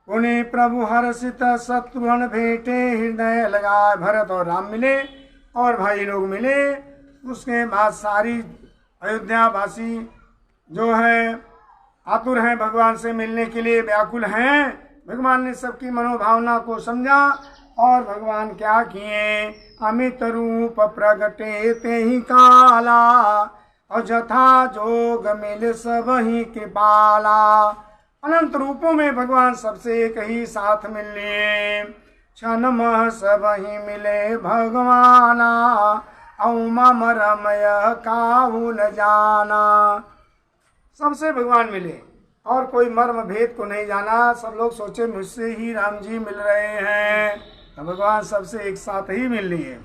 उन्हें प्रभु हर्षित शत्रुघ्न भेटे हृदय लगाए। भरत और राम मिले और भाई लोग मिले। उसके बाद सारी अयोध्या वासी जो है आतुर हैं भगवान से मिलने के लिए, व्याकुल हैं। भगवान ने सबकी मनोभावना को समझा और भगवान क्या किए, अमित रूप प्रगटे ते ही काला और जथा जोग मिल सब ही कृपाला। अनंत रूपों में भगवान सबसे एक ही साथ मिल लिए। क्षण मह सब ही मिले भगवाना औमा मरमय काहू न जाना। सबसे भगवान मिले और कोई मर्म भेद को नहीं जाना। सब लोग सोचे मुझसे ही राम जी मिल रहे हैं, तो भगवान सबसे एक साथ ही मिल लिए।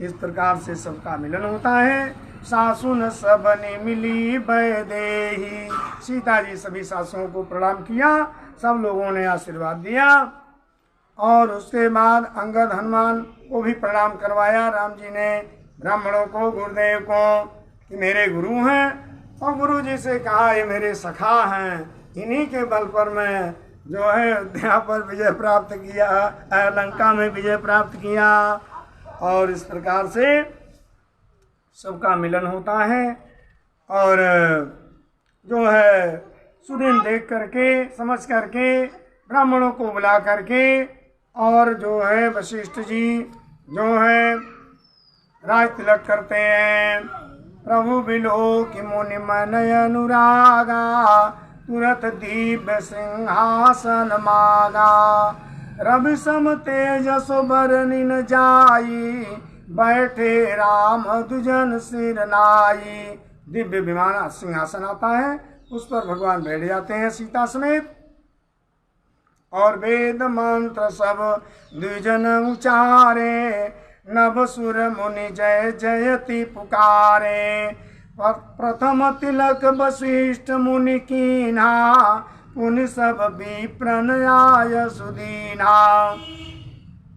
इस प्रकार से सबका मिलन होता है। सासुन सबने मिली बैदेही। सीता जी सभी सासुओं को प्रणाम किया, सब लोगों ने आशीर्वाद दिया। और उसके बाद अंगद हनुमान को भी प्रणाम करवाया राम जी ने, ब्राह्मणों को, गुरुदेव को, कि मेरे गुरु हैं। और गुरु जी से कहा ये मेरे सखा हैं, इन्हीं के बल पर मैं जो है अयोध्या पर विजय प्राप्त किया, लंका में विजय प्राप्त किया। और इस प्रकार से सबका मिलन होता है। और जो है सुदिन देख करके समझ करके ब्राह्मणों को बुला करके और जो है वशिष्ठ जी जो है राज तिलक करते हैं। प्रभु बिलो कि मुनि मन अनुरागा तुरत दिव्य सिंहासन मागा। रवि सम तेजस बरनि न जाई बैठे राम दुजन सिर नाई। दिव्य विमान सिंहासन आता है, उस पर भगवान बैठ जाते हैं सीता समेत। और वेद मंत्र सब द्विजन उचारे नभ सुर मुनि जय जयति पुकारे। प्रथम तिलक वशिष्ठ मुनि कीन्हा पुनि सब विप्रन आय सुदीना।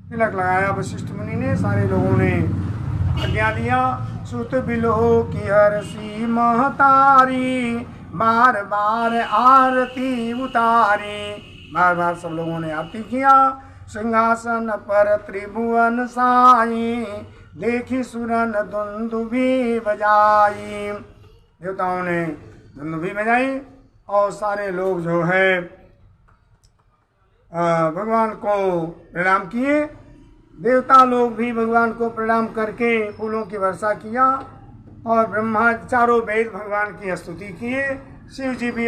तिलक लगाया वशिष्ठ मुनि ने, सारे लोगों ने आज्ञा दिया। सुत बिलो की हर्षि महतारी बार बार आरती उतारी। बार बार सब लोगों ने आरती किया। सिंहासन पर त्रिभुवन साई देखी सुरन दुंदुभी बजाई। देवताओं ने दुंदुभी बजाई और सारे लोग जो है भगवान को प्रणाम किए। देवता लोग भी भगवान को प्रणाम करके फूलों की वर्षा किया और ब्रह्मा चारों वेद भगवान की स्तुति किए। शिव जी भी